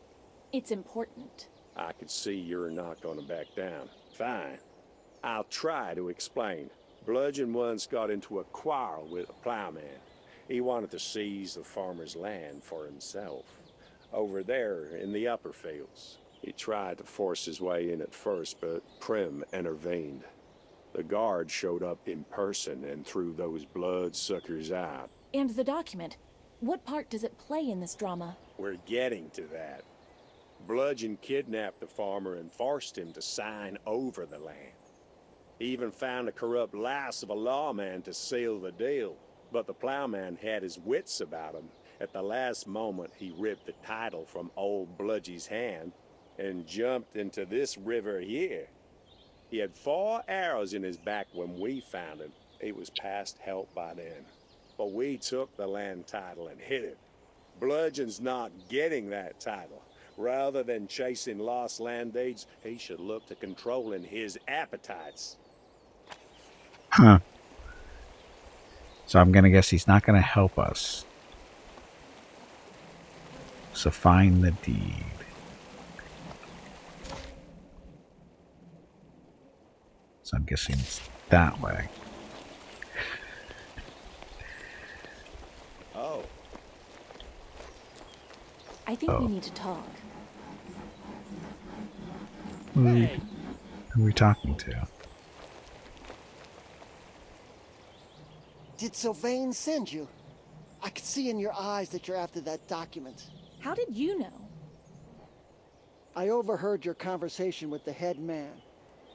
It's important. I can see you're not gonna back down. Fine. I'll try to explain. Bludgeon once got into a quarrel with a plowman. He wanted to seize the farmer's land for himself. Over there in the upper fields. He tried to force his way in at first, but Prim intervened. The guard showed up in person and threw those bloodsuckers out. And the document? What part does it play in this drama? We're getting to that. Bludgeon kidnapped the farmer and forced him to sign over the land. He even found a corrupt louse of a lawman to seal the deal. But the plowman had his wits about him. At the last moment, he ripped the title from old Bludgy's hand and jumped into this river here. He had 4 arrows in his back when we found him. He was past help by then. But we took the land title and hid it. Bludgeon's not getting that title. Rather than chasing lost land deeds, he should look to controlling his appetites. Huh. So I'm going to guess he's not going to help us. So find the deed. So I'm guessing it's that way. Oh. I think we need to talk. Who are we talking to? Did Sylvain send you? I could see in your eyes that you're after that document. How did you know? I overheard your conversation with the head man.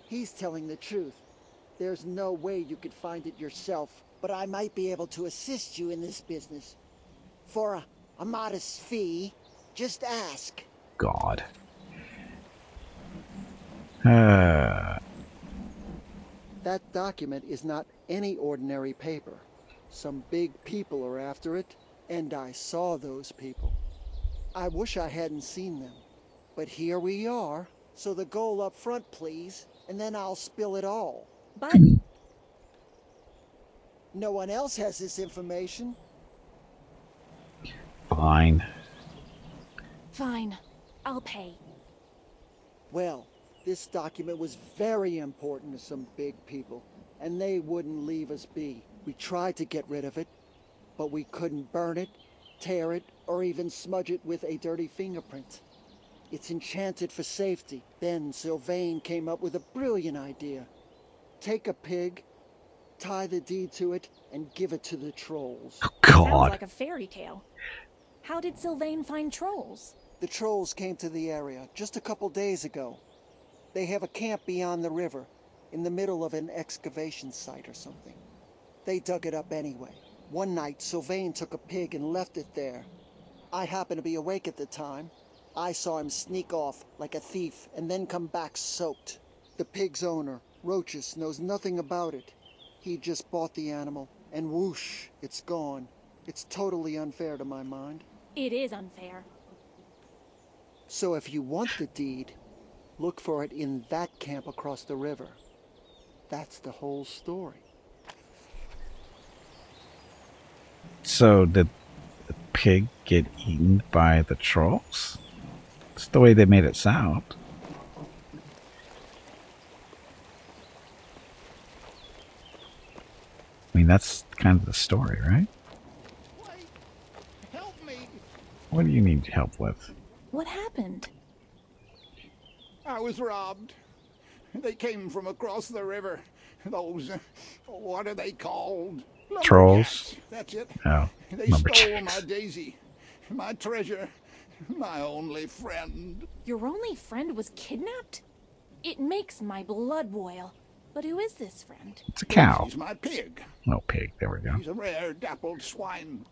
He's telling the truth. There's no way you could find it yourself, but I might be able to assist you in this business. For a modest fee, just ask. God. That document is not any ordinary paper. Some big people are after it, and I saw those people. I wish I hadn't seen them, but here we are. So the goal up front, please, and then I'll spill it all. But... No one else has this information. Fine. Fine. I'll pay. Well, this document was very important to some big people, and they wouldn't leave us be. We tried to get rid of it, but we couldn't burn it, tear it, or even smudge it with a dirty fingerprint. It's enchanted for safety. Then Sylvain came up with a brilliant idea. Take a pig, tie the deed to it, and give it to the trolls. Oh, God. Sounds like a fairy tale. How did Sylvain find trolls? The trolls came to the area just a couple days ago. They have a camp beyond the river, in the middle of an excavation site or something. They dug it up anyway. One night, Sylvain took a pig and left it there. I happened to be awake at the time. I saw him sneak off like a thief and then come back soaked. The pig's owner, Roachus, knows nothing about it. He just bought the animal, and whoosh, it's gone. It's totally unfair to my mind. It is unfair. So if you want the deed, look for it in that camp across the river. That's the whole story. So did the pig get eaten by the trolls? That's the way they made it sound. I mean, that's kind of the story, right? Wait, help me. What do you need help with? What happened? I was robbed. They came from across the river. Those, what are they called? Trolls? That's it. Oh, They stole my Daisy, my treasure, my only friend. Your only friend was kidnapped? It makes my blood boil. But who is this friend? It's a cow. She's my pig. No, pig. There we go. She's a rare dappled swine.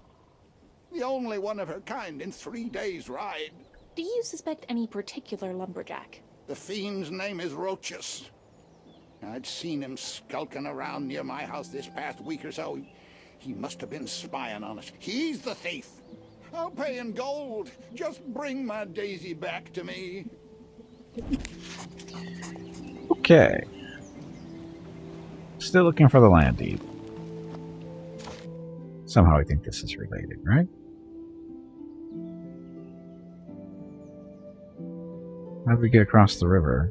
The only one of her kind in 3 days' ride. Do you suspect any particular lumberjack? The fiend's name is Roachus. I'd seen him skulking around near my house this past week or so. He must have been spying on us. He's the thief. I'll pay in gold. Just bring my Daisy back to me. Okay. Still looking for the land deed. Somehow I think this is related, right? How do we get across the river?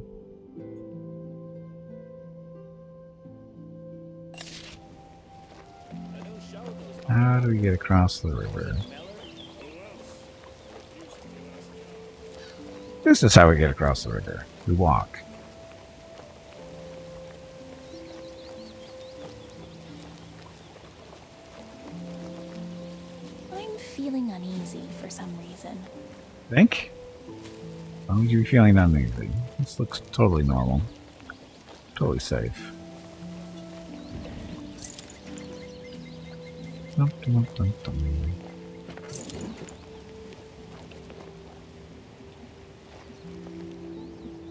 How do we get across the river? This is how we get across the river. We walk. I'm feeling uneasy for some reason. Think? Why would you be feeling uneasy? This looks totally normal. Totally safe. Dum, dum, dum, dum.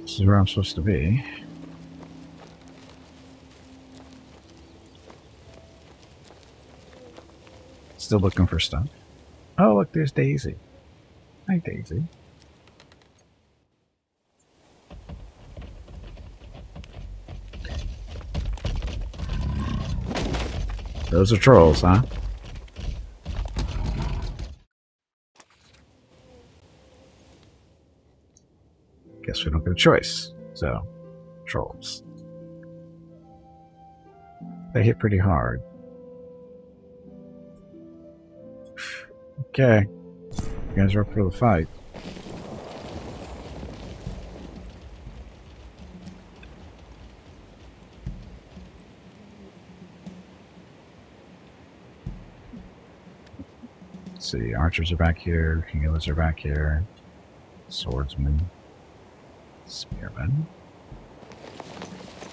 This is where I'm supposed to be. Still looking for stuff. Oh, look, there's Daisy. Hi, Daisy. Those are trolls, huh? Guess we don't get a choice. So, trolls. They hit pretty hard. Okay. You guys are up for the fight. Let's see, archers are back here, healers are back here, swordsmen, spearmen.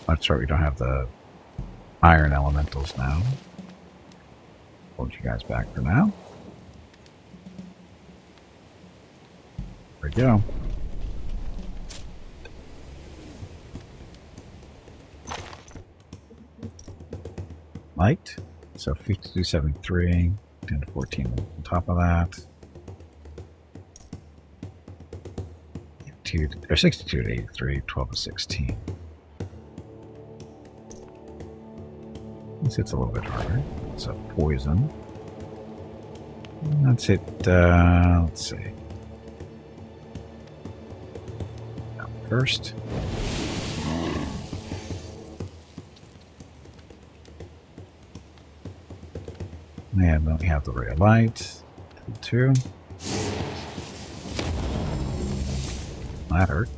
That's right, we don't have the iron elementals now. Hold you guys back for now. There we go. Light. So 5273, 10 to 14 on top of that. 62 to 83, 12 to 16. This hits a little bit harder. So poison. That's it. Let's see. Down first. And then we have the ray of light. 2. That hurt.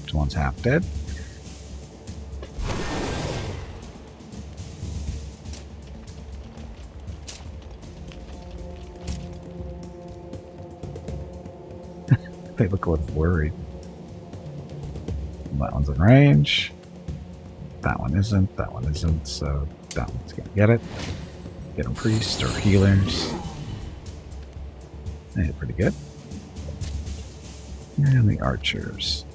This one's half dead. They look a little worried. That one's in range. That one isn't. That one isn't. So that one's gonna get it. Get them priests or healers. They hit pretty good. And the archers.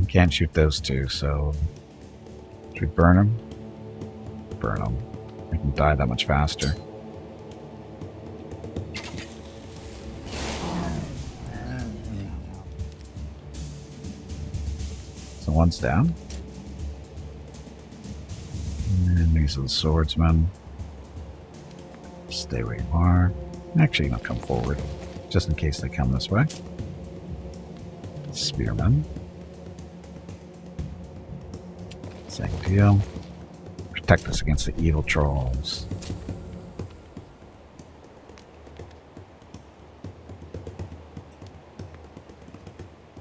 Can't shoot those two, so should we burn them? Burn them. They can die that much faster. So one's down. And these are the swordsmen. Stay where you are. Actually, don't come forward, just in case they come this way. Spearman. Same deal. Protect us against the evil trolls.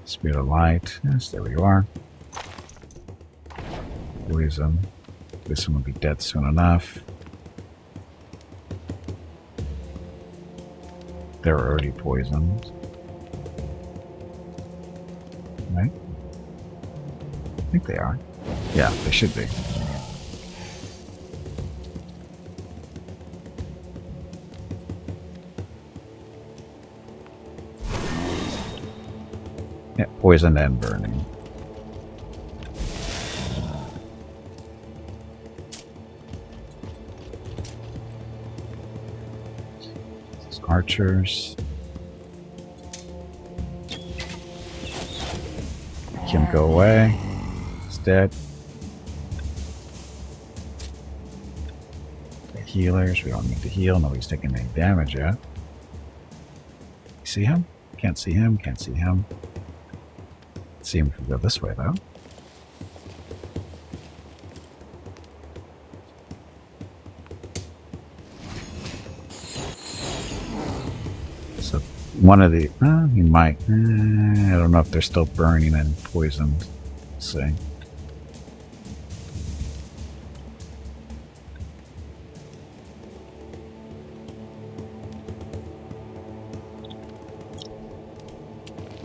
Spear of light. Yes, there we are. Poison. This one will be dead soon enough. They're already poisoned. Right? I think they are. Yeah, they should be. Yeah, poisoned and burning. Archers. Make him go away. He's dead. The healers. We don't need to heal. Nobody's taking any damage yet. You see him? Can't see him. Can't see him. See him if we go this way, though. One of the... he might... I don't know if they're still burning and poisoned. Let's see.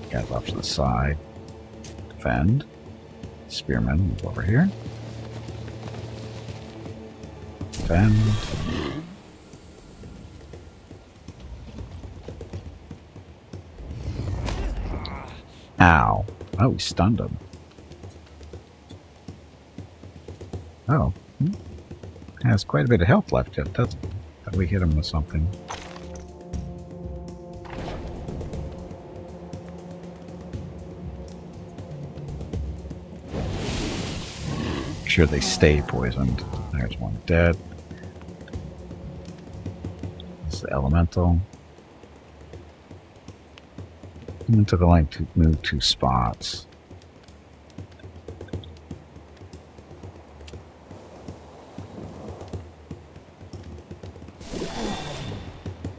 Guys off to the side. Defend. Spearman, move over here. Defend. Ow. Oh, we stunned him. Oh. Has quite a bit of health left yet, doesn't it? Thought we hit him with something. Make sure they stay poisoned. There's one dead. This is the elemental. Into the line to move 2 spots.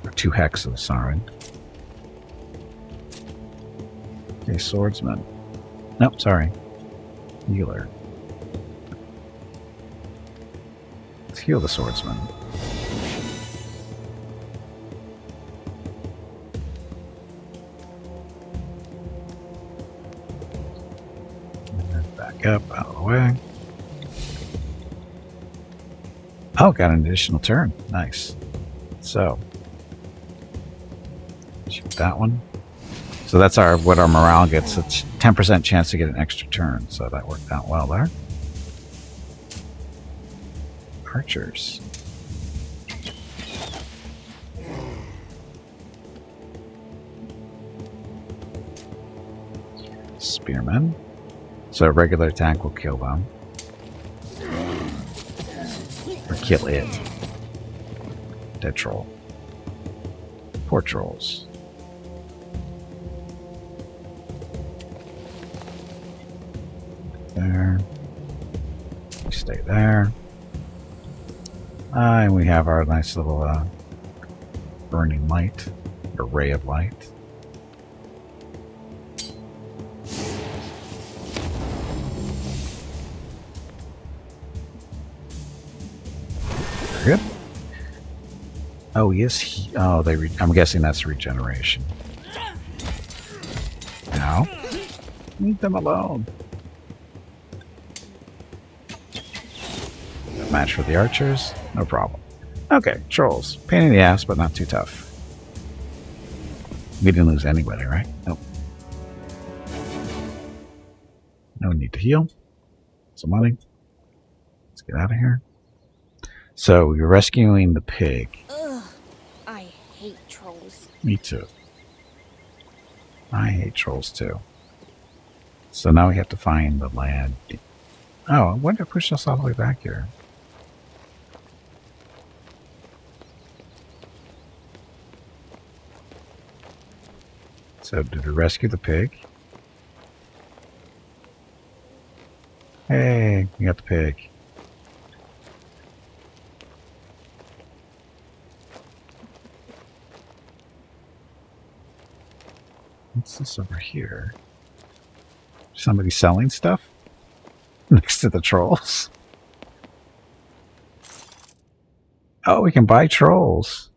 Or 2 hexes, sorry. Okay, swordsman. Nope, sorry. Healer. Let's heal the swordsman. Back up, out of the way. Oh, got an additional turn. Nice. So, shoot that one. So that's what our morale gets. It's 10% chance to get an extra turn. So that worked out well there. Archers. Spearman. So a regular attack will kill them. Or kill it. Dead troll. Poor trolls. There. We stay there. And we have our nice little burning light. Or ray of light. Good. Oh, yes. Oh, I'm guessing that's regeneration. Now, leave them alone. No match for the archers? No problem. Okay, trolls. Pain in the ass, but not too tough. We didn't lose anybody, right? Nope. No need to heal. Some money. Let's get out of here. So, you're rescuing the pig. Ugh, I hate trolls. Me too. I hate trolls too. So now we have to find the land. Oh, when did it push us all the way back here? So, did we rescue the pig? Hey, we got the pig. What's this over here? Somebody selling stuff? Next to the trolls? Oh, we can buy trolls.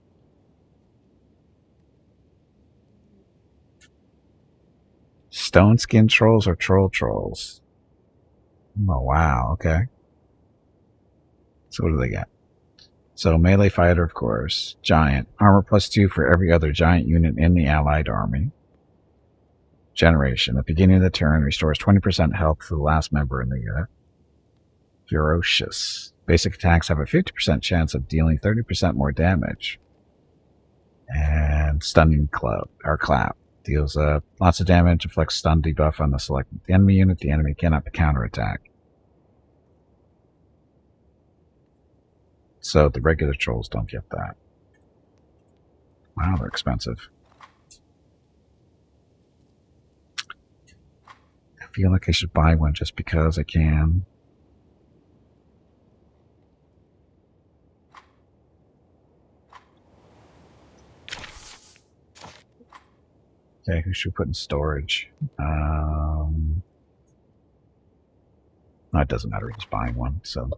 Stone skin trolls or troll trolls? Oh, wow. Okay. So what do they got? So melee fighter, of course. Giant. Armor +2 for every other giant unit in the allied army. Generation. At the beginning of the turn, restores 20% health to the last member in the unit. Ferocious. Basic attacks have a 50% chance of dealing 30% more damage. And Stunning Club, or Clap. Deals lots of damage, inflicts stun debuff on the selected enemy unit. The enemy cannot counterattack. So the regular trolls don't get that. Wow, they're expensive. I feel like I should buy one just because I can. Okay, who should we put in storage? No, it doesn't matter, we're just buying one, so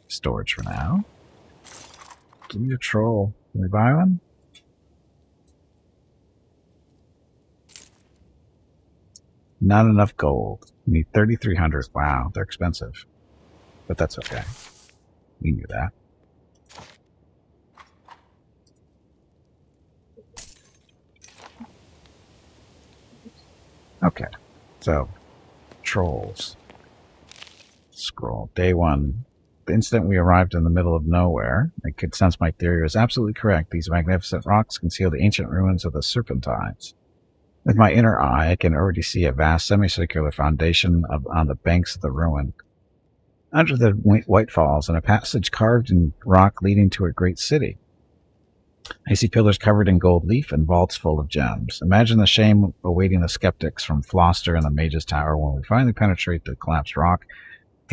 storage for now. Give me a troll. Can we buy one? Not enough gold. We need 3,300. Wow, they're expensive. But that's okay. We knew that. Okay, so trolls. Scroll. Day 1. The instant we arrived in the middle of nowhere, I could sense my theory was absolutely correct. These magnificent rocks conceal the ancient ruins of the Serpentines. With my inner eye, I can already see a vast semicircular foundation on the banks of the ruin. Under the white falls, and a passage carved in rock leading to a great city. I see pillars covered in gold leaf and vaults full of gems. Imagine the shame awaiting the skeptics from Floster and the Mage's Tower when we finally penetrate the collapsed rock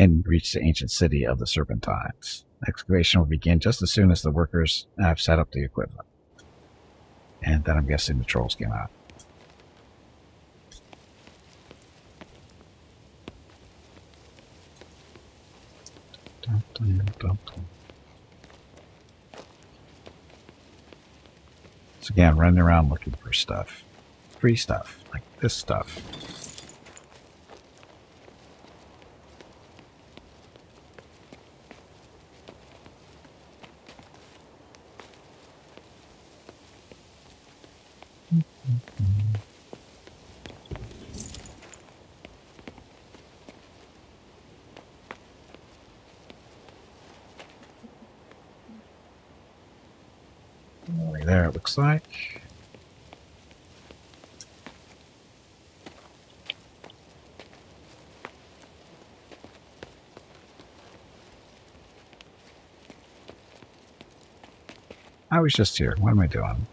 and reach the ancient city of the Serpentines. Excavation will begin just as soon as the workers have set up the equipment. And then I'm guessing the trolls came out. Dun, dun, dun, dun. So again, running around looking for stuff. Free stuff, like this stuff. Only there, it looks like. I was just here. What am I doing?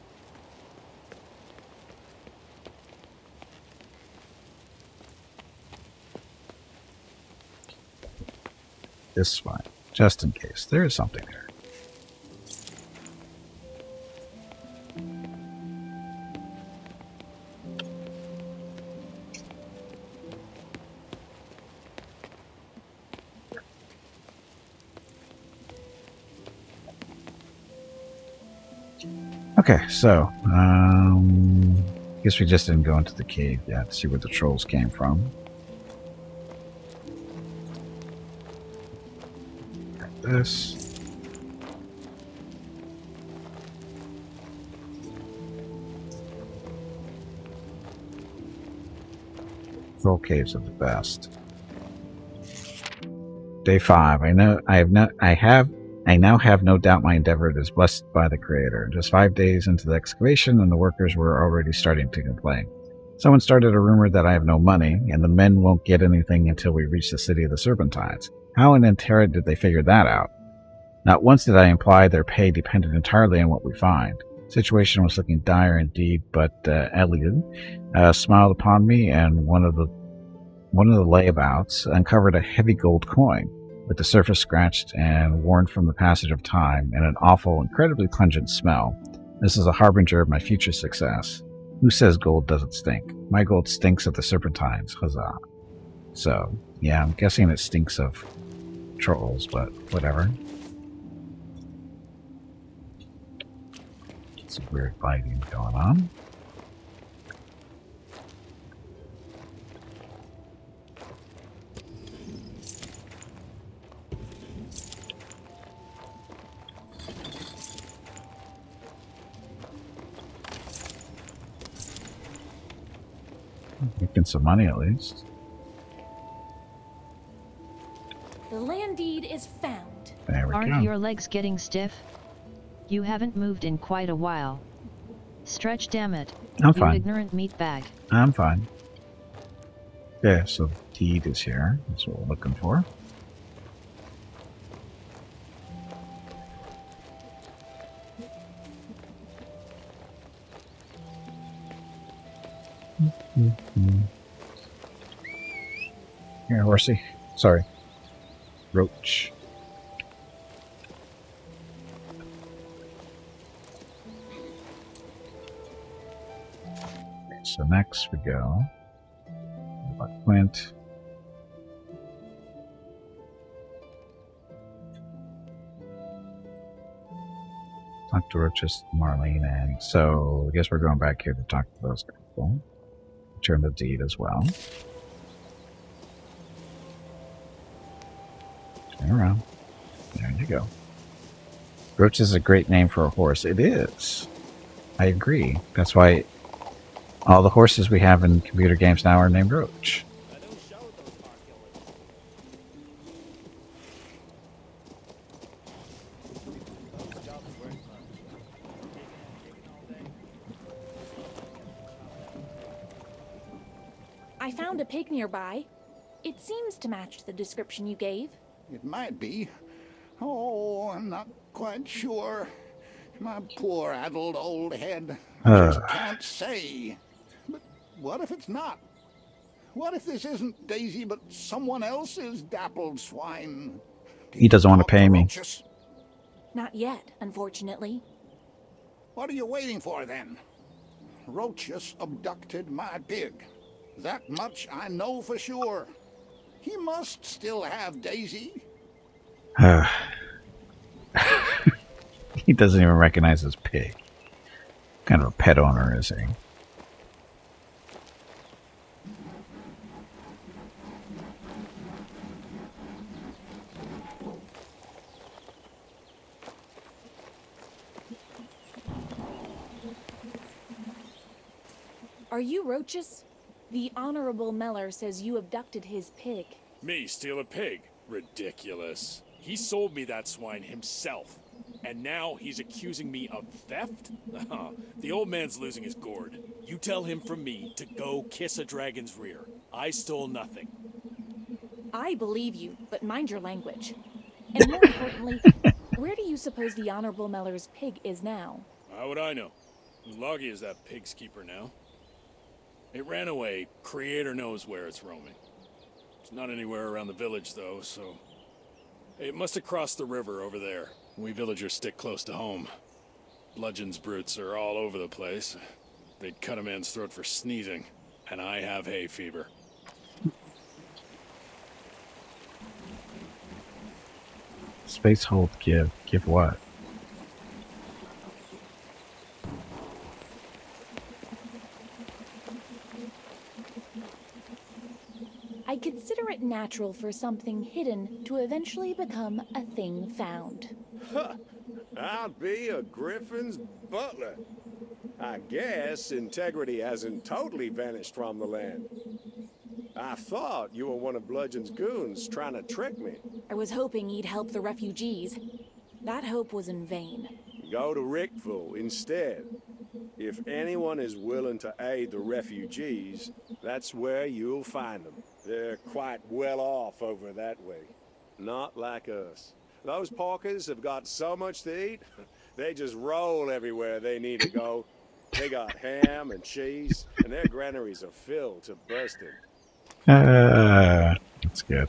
This one, just in case. There is something there. Okay, so, guess we just didn't go into the cave yet to see where the trolls came from. Got this. Troll caves are the best. Day 5. I now have no doubt my endeavor is blessed by the Creator. Just 5 days into the excavation, and the workers were already starting to complain. Someone started a rumor that I have no money, and the men won't get anything until we reach the city of the Serpentines. How in Terra did they figure that out? Not once did I imply their pay depended entirely on what we find. The situation was looking dire indeed, but Eliud smiled upon me, and one of the layabouts uncovered a heavy gold coin, with the surface scratched and worn from the passage of time, and an awful, incredibly pungent smell. This is a harbinger of my future success. Who says gold doesn't stink? My gold stinks of the Serpentines, huzzah. So, yeah, I'm guessing it stinks of trolls, but whatever. Some weird lighting going on. Making some money at least. The land deed is found. There we go. Aren't your legs getting stiff? You haven't moved in quite a while. Stretch, damn it. I'm you fine. Ignorant meatbag. I'm fine. Okay, so the deed is here. That's what we're looking for. Here, horsey. Sorry. Roach. Okay, so next we go. About Quint. Talk to Roaches, Marlene, and so I guess we're going back here to talk to those people. Return the deed as well. Turn around. There you go. Roach is a great name for a horse. It is. I agree. That's why all the horses we have in computer games now are named Roach. I found a pig nearby. It seems to match the description you gave. It might be. Oh, I'm not quite sure. My poor addled old head. I just can't say. But what if it's not? What if this isn't Daisy, but someone else's dappled swine? He doesn't want to pay me. Roaches? Not yet, unfortunately. What are you waiting for, then? Roaches abducted my pig. That much I know for sure. He must still have Daisy. He doesn't even recognize his pig. What kind of a pet owner is he? Are you Roaches? The Honorable Meller says you abducted his pig. Me steal a pig? Ridiculous. He sold me that swine himself. And now he's accusing me of theft? The old man's losing his gourd. You tell him from me to go kiss a dragon's rear. I stole nothing. I believe you, but mind your language. And more importantly, where do you suppose the Honorable Meller's pig is now? How would I know? Ulagi is that pig's keeper now. It ran away. Creator knows where it's roaming. It's not anywhere around the village, though, so... It must have crossed the river over there. We villagers stick close to home. Bludgeon's brutes are all over the place. They'd cut a man's throat for sneezing, and I have hay fever. Space hold give. Give what? I consider it natural for something hidden to eventually become a thing found. Huh. I'll be a griffin's butler. I guess integrity hasn't totally vanished from the land. I thought you were one of Bludgeon's goons trying to trick me. I was hoping he'd help the refugees. That hope was in vain. Go to Rickville instead. If anyone is willing to aid the refugees, that's where you'll find them. They're quite well off over that way. Not like us. Those porkers have got so much to eat, they just roll everywhere they need to go. They got ham and cheese, and their granaries are filled to bursting. That's good.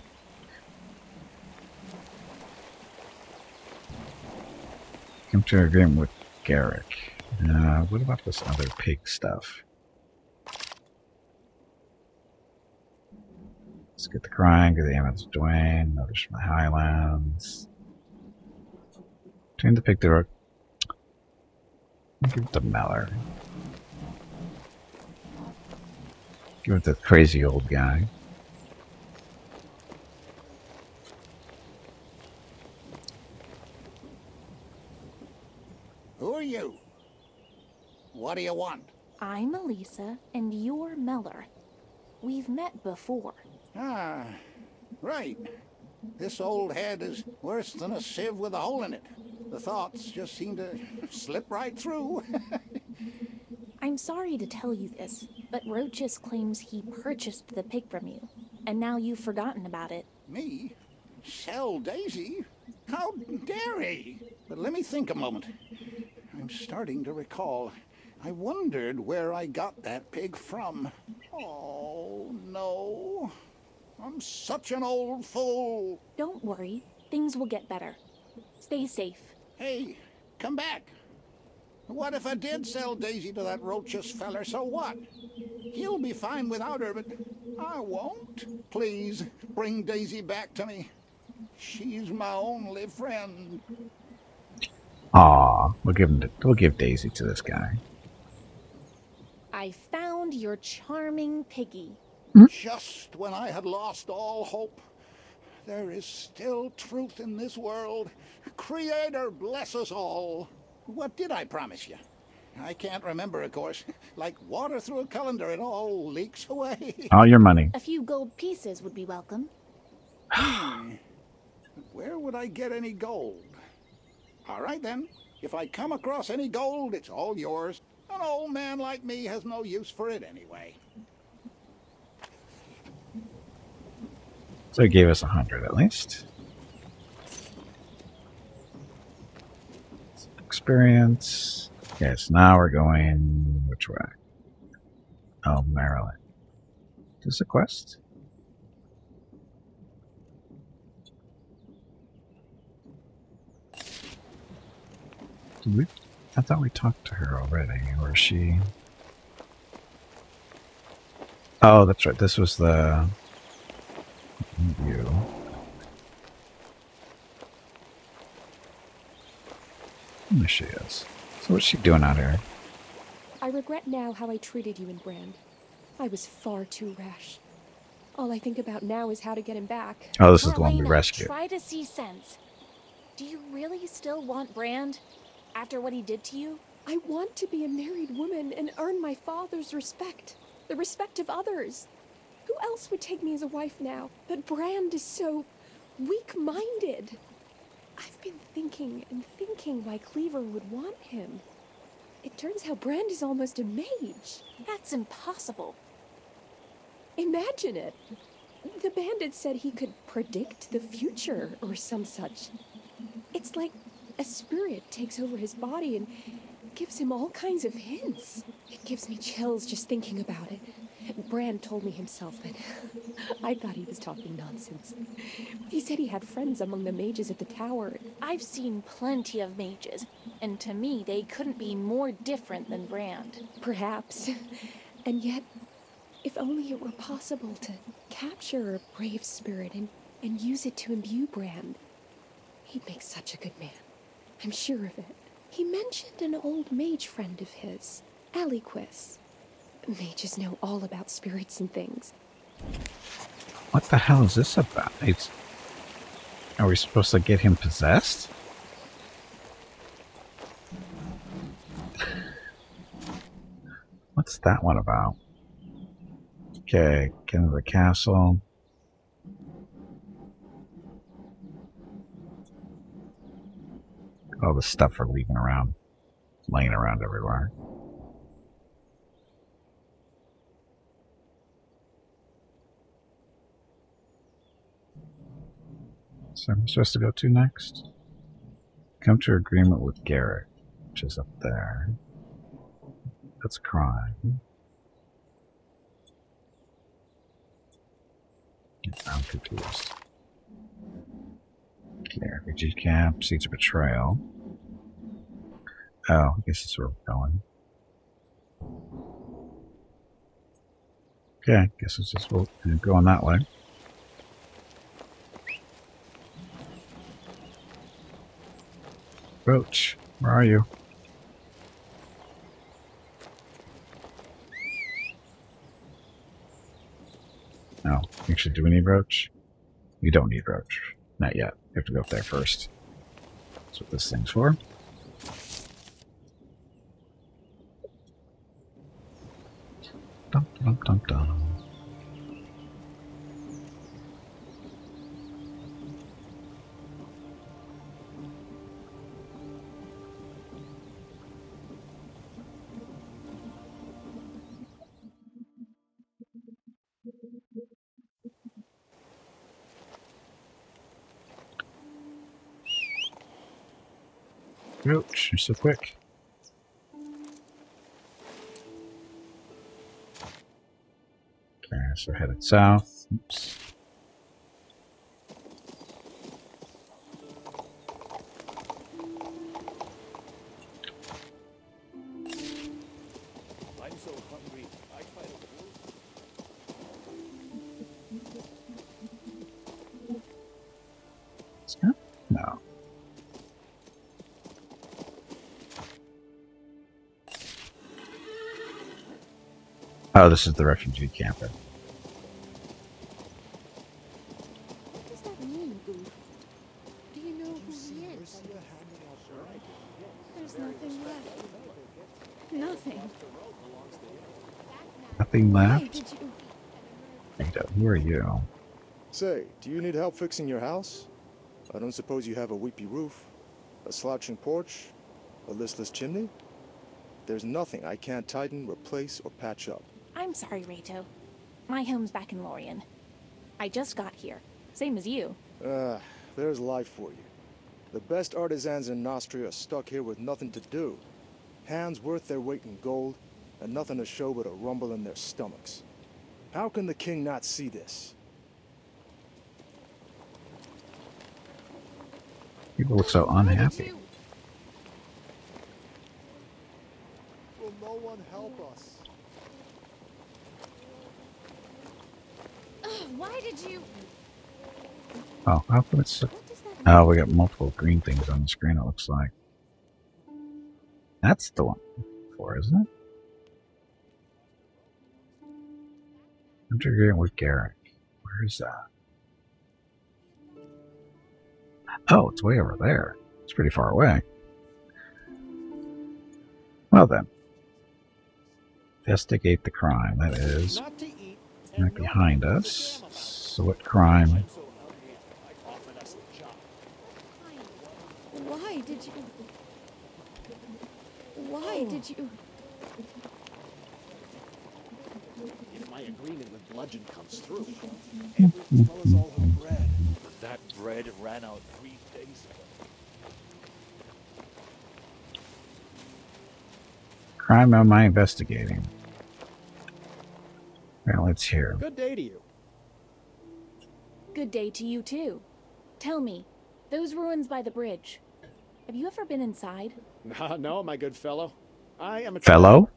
Come to an agreement with Garrick. What about this other pig stuff? Let's get the crying, get the image of Dwayne, notice from the Highlands. Turn the pig to Rook. Give it to Meller. Give it to the crazy old guy. Who are you? What do you want? I'm Elisa, and you're Meller. We've met before. Ah, right. This old head is worse than a sieve with a hole in it. The thoughts just seem to slip right through. I'm sorry to tell you this, but Roachus claims he purchased the pig from you, and now you've forgotten about it. Me? Sell Daisy? How dare he? But let me think a moment. I'm starting to recall. I wondered where I got that pig from. Oh, no. I'm such an old fool. Don't worry. Things will get better. Stay safe. Hey, come back. What if I did sell Daisy to that Roachus feller, so what? He'll be fine without her, but I won't. Please, bring Daisy back to me. She's my only friend. Aw, we'll give Daisy to this guy. I found your charming piggy. Just when I had lost all hope. There is still truth in this world. Creator bless us all. What did I promise you? I can't remember, of course. Like water through a colander, it all leaks away. All your money. A few gold pieces would be welcome. Where would I get any gold? All right, then. If I come across any gold, it's all yours. An old man like me has no use for it anyway. So he gave us 100 at least. Experience. Yes, now we're going which way? Oh, Maryland. Is this a quest? Did we? I thought we talked to her already, or is she? Oh, that's right. This was the you. There she is. So what's she doing out here? I regret now how I treated you in Brand. I was far too rash. All I think about now is how to get him back. Oh, this is the one we rescued. Try to see sense. Do you really still want Brand? After what he did to you? I want to be a married woman and earn my father's respect. The respect of others. Who else would take me as a wife now? But Brand is so weak-minded. I've been thinking and thinking why Cleaver would want him. It turns out Brand is almost a mage. That's impossible. Imagine it. The bandit said he could predict the future or some such. It's like a spirit takes over his body and gives him all kinds of hints. It gives me chills just thinking about it. Brand told me himself, but I thought he was talking nonsense. He said he had friends among the mages at the tower. I've seen plenty of mages, and to me they couldn't be more different than Brand. Perhaps. And yet, if only it were possible to capture a brave spirit and use it to imbue Brand. He'd make such a good man. I'm sure of it. He mentioned an old mage friend of his, Aliquis. Mages know all about spirits and things. What the hell is this about? Are we supposed to get him possessed? What's that one about? Okay, get into the castle. All the stuff we're leaving around, laying around everywhere. So I'm supposed to go to next? Come to agreement with Garrick, which is up there. That's a crime. I'm confused. Okay, refugee camp, seeds of betrayal. Oh, I guess that's where we're going. Okay, I guess it's just we'll go on that way. Roach, where are you? No, actually, do we need Roach? We don't need Roach. Not yet. We have to go up there first. That's what this thing's for. Dum dum dum dum. Roach, you're so quick. Okay, so we're headed south. Oops. I'm so hungry, I'd fight a wolf. No. Oh, this is the refugee camp. What does that mean, Goof? Do you know who he is? There's nothing left. Nothing. Nothing Why left? did you... Rita, who are you? Say, do you need help fixing your house? I don't suppose you have a weepy roof, a slouching porch, a listless chimney? There's nothing I can't tighten, replace, or patch up. I'm sorry, Rato. My home's back in Lorien. I just got here. Same as you. There's life for you. The best artisans in Nostria are stuck here with nothing to do. Hands worth their weight in gold, and nothing to show but a rumble in their stomachs. How can the king not see this? People look so unhappy. Will no one help us? Why did you... Oh, how come it's... Oh, we got multiple green things on the screen, it looks like. That's the one for, isn't it? Interfering with Garrick. Where is that? Oh, it's way over there. It's pretty far away. Well then. Investigate the crime. That is right behind us. So what crime? Why did you... If my agreement with Bludgeon comes through, every fella's all her bread. But that bread ran out 3 days ago. Crime am I investigating? Well, let's hear. Good day to you. Good day to you, too. Tell me, those ruins by the bridge, have you ever been inside? No, my good fellow. I am a Fellow?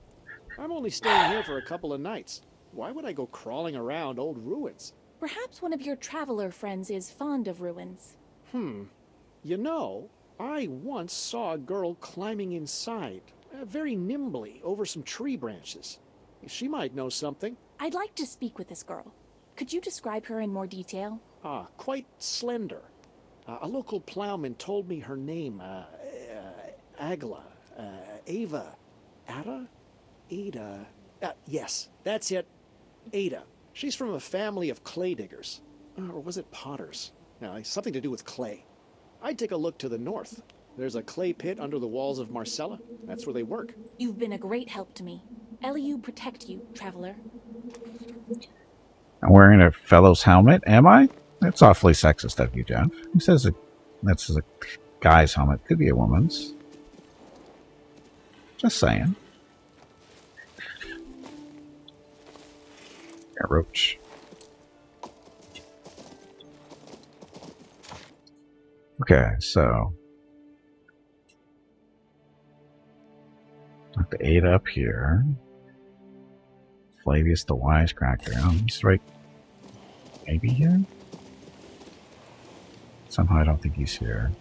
I'm only staying here for a couple of nights. Why would I go crawling around old ruins? Perhaps one of your traveler friends is fond of ruins. You know, I once saw a girl climbing inside, very nimbly, over some tree branches. She might know something. I'd like to speak with this girl. Could you describe her in more detail? Quite slender. A local plowman told me her name, Agla, Ava, Ada? Yes, that's it. Ada. She's from a family of clay diggers. Or was it potters? No, something to do with clay. I'd take a look to the north. There's a clay pit under the walls of Marcella. That's where they work. You've been a great help to me. Eliu protect you, traveler. I'm wearing a fellow's helmet, am I? That's awfully sexist of you, Jeff. Who says that's a guy's helmet? Could be a woman's. Just saying. A roach. Okay, so Dr. Ada up here. Flavius the Wisecracker. Oh, he's right. Maybe here? Somehow I don't think he's here.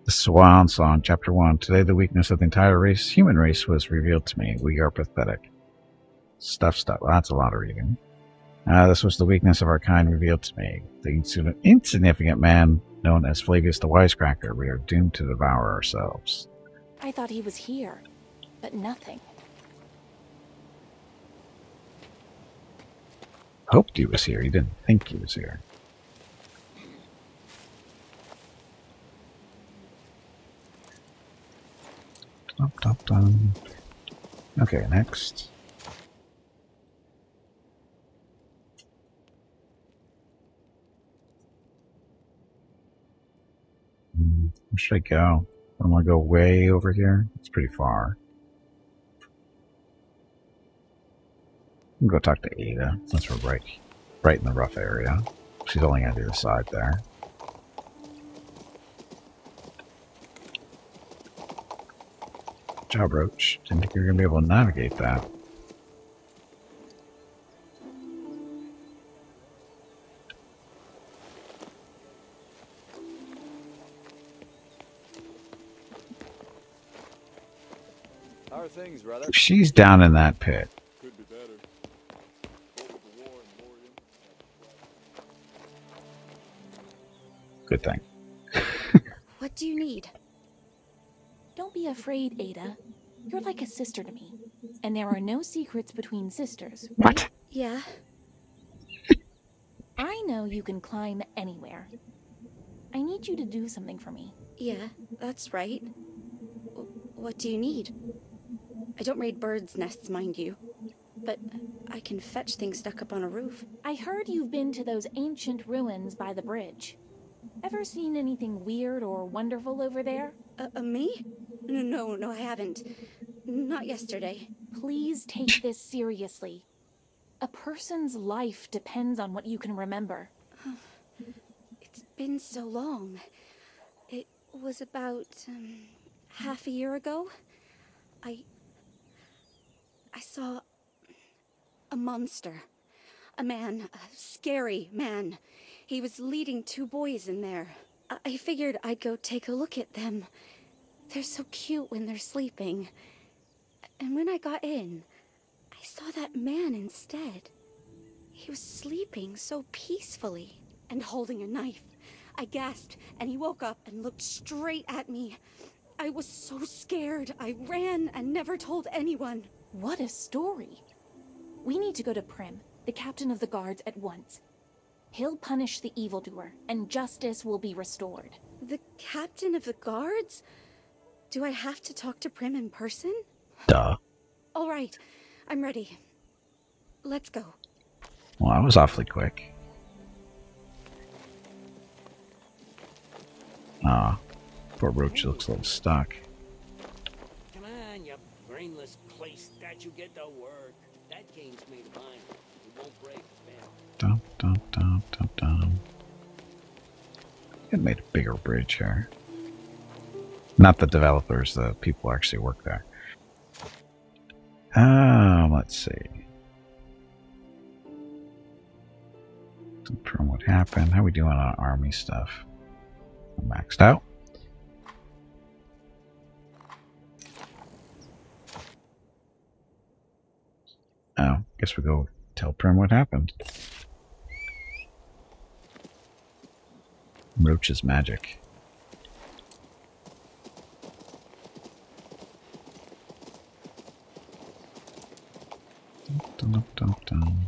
The Swan Song, Chapter 1. Today the weakness of the entire human race was revealed to me. We are pathetic. Stuff. Well, that's a lot of reading. This was the weakness of our kind revealed to me. The insignificant man known as Flavius the Wisecracker. We are doomed to devour ourselves. I thought he was here, but nothing. Hoped he was here. He didn't think he was here. Dum. Okay, next. Where should I go? I want to go way over here. It's pretty far. I'm gonna go talk to Ada, since we're right in the rough area. She's only on the other side there. Good job, Roach. Didn't think you were gonna be able to navigate that. How are things, brother? She's down in that pit. Could be better. Good thing. What do you need? Don't be afraid, Ada. You're like a sister to me. And there are no secrets between sisters, right? What? Yeah. I know you can climb anywhere. I need you to do something for me. Yeah, that's right. What do you need? I don't raid birds' nests, mind you. But I can fetch things stuck up on a roof. I heard you've been to those ancient ruins by the bridge. Ever seen anything weird or wonderful over there? Me? No, I haven't. Not yesterday. Please take this seriously. A person's life depends on what you can remember. It's been so long. It was about half a year ago. I saw a monster. A man, a scary man. He was leading 2 boys in there. I figured I'd go take a look at them. They're so cute when they're sleeping. And when I got in, I saw that man instead. He was sleeping so peacefully and holding a knife. I gasped, and he woke up and looked straight at me. I was so scared. I ran and never told anyone. What a story. We need to go to Prim, the captain of the guards, at once. He'll punish the evildoer, and justice will be restored. The captain of the guards? Do I have to talk to Prim in person? Duh. All right, I'm ready. Let's go. Well, that was awfully quick. Ah, poor Roach looks a little stuck. Come on, you brainless clay statue, get to work. That game's made of iron. It won't break, man. Dum, dum, dum, dum, dum. It made a bigger bridge here. Not the developers, the people who actually work there. Let's see. From what happened. How we doing on army stuff? I'm maxed out. Oh, guess we go tell Prim what happened. Roach's magic. Dun, dun, dun, dun.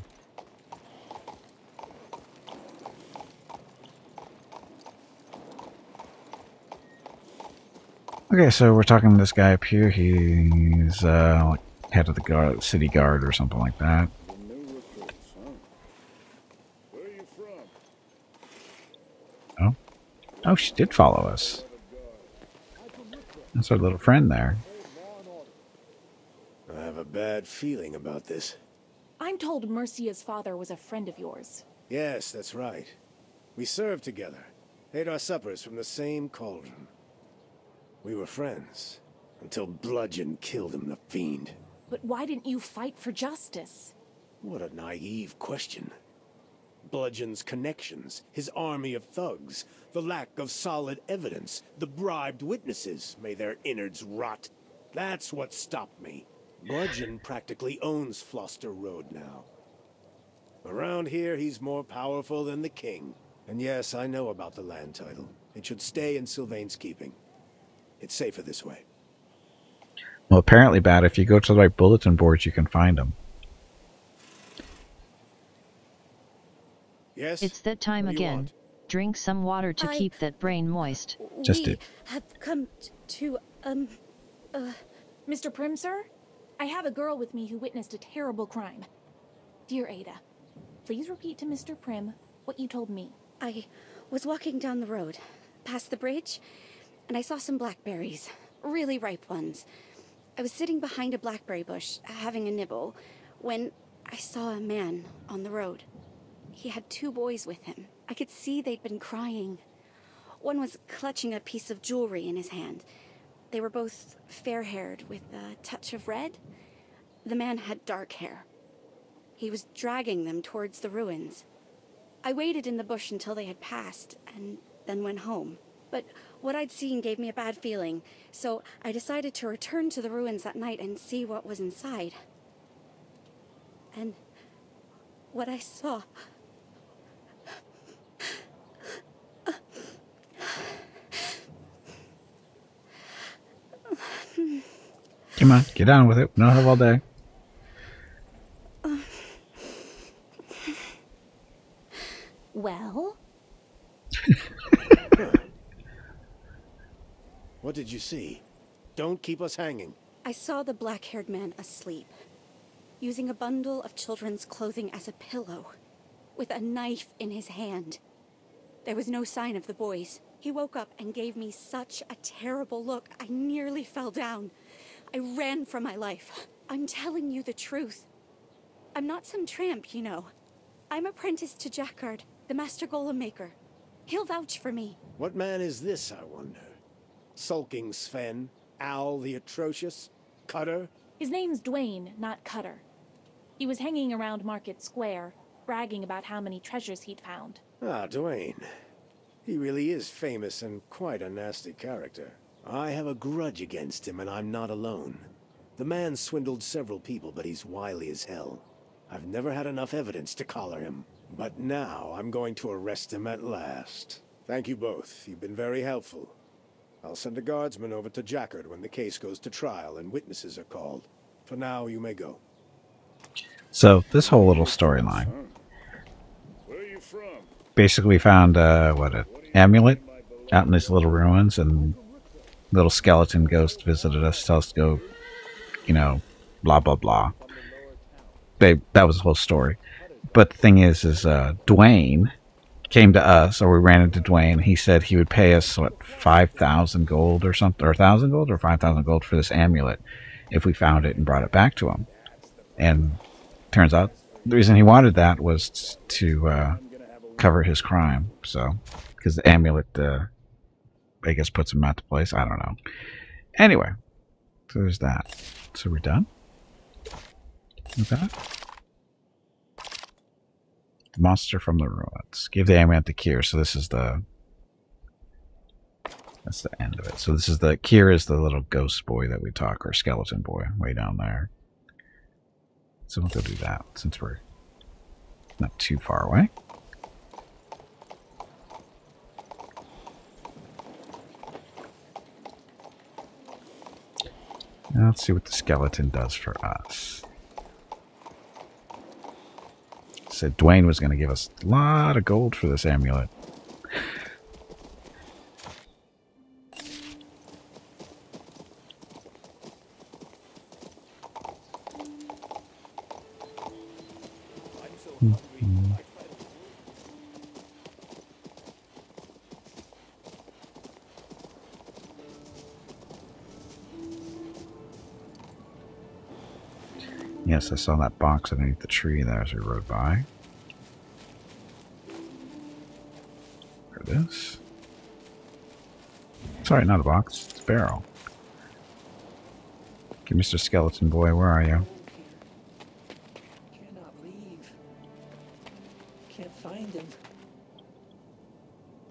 Okay, so we're talking to this guy up here. He's like head of the guard, city guard or something like that. Oh, oh, she did follow us. That's our little friend there. I have a bad feeling about this. I'm told Mercia's father was a friend of yours. Yes, that's right. We served together. Ate our suppers from the same cauldron. We were friends, until Bludgeon killed him, the fiend. But why didn't you fight for justice? What a naive question. Bludgeon's connections, his army of thugs, the lack of solid evidence, the bribed witnesses, may their innards rot. That's what stopped me. Bludgeon practically owns Floster Road now. Around here, he's more powerful than the king. And yes, I know about the land title. It should stay in Sylvain's keeping. It's safer this way. Well, apparently, Bat, if you go to the right bulletin boards, you can find them. Yes? It's that time again. Drink some water to keep that brain moist. Just did. Have come to, Mr. Prim, sir? I have a girl with me who witnessed a terrible crime. Dear Ada, please repeat to Mr. Prim what you told me. I was walking down the road, past the bridge, and I saw some blackberries, really ripe ones. I was sitting behind a blackberry bush, having a nibble, when I saw a man on the road. He had 2 boys with him. I could see they'd been crying. One was clutching a piece of jewelry in his hand. They were both fair-haired with a touch of red. The man had dark hair. He was dragging them towards the ruins. I waited in the bush until they had passed, and then went home. But what I'd seen gave me a bad feeling, so I decided to return to the ruins that night and see what was inside. And what I saw... Come on, get on with it. We don't have all day. Well? What did you see? Don't keep us hanging. I saw the black-haired man asleep, using a bundle of children's clothing as a pillow, with a knife in his hand. There was no sign of the boys. He woke up and gave me such a terrible look, I nearly fell down. I ran for my life. I'm telling you the truth. I'm not some tramp, you know. I'm apprenticed to Jackard, the master golem maker. He'll vouch for me. What man is this, I wonder? Sulking Sven? Owl the Atrocious? Cutter? His name's Dwayne, not Cutter. He was hanging around Market Square, bragging about how many treasures he'd found. Ah, Dwayne. He really is famous and quite a nasty character. I have a grudge against him, and I'm not alone. The man swindled several people, but he's wily as hell. I've never had enough evidence to collar him. But now I'm going to arrest him at last. Thank you both. You've been very helpful. I'll send a guardsman over to Jackard when the case goes to trial and witnesses are called. For now, you may go. So, this whole little storyline. Where are you from? basically we found an amulet out in these little ruins, and little skeleton ghost visited us, tells us to go, you know, blah blah blah. That was the whole story. But the thing is Dwayne came to us, or we ran into Dwayne. He said he would pay us what 5,000 gold or something, or 1,000 gold or 5,000 gold for this amulet if we found it and brought it back to him. And turns out the reason he wanted that was to cover his crime. So, because the amulet, I guess, puts him out to place. I don't know. Anyway, so there's that. So we're done with that. The monster from the ruins. Give the amulet to Kier. So this is that's the end of it. So this is Kier is the little ghost boy that we talk, or skeleton boy, way down there. So we'll go do that since we're not too far away. Now let's see what the skeleton does for us. Said Dwayne was going to give us a lot of gold for this amulet. Yes, I saw that box underneath the tree there as we rode by. There it is. Sorry, not a box. It's a barrel. Okay, Mr. Skeleton Boy, where are you? Cannot leave. Can't find him.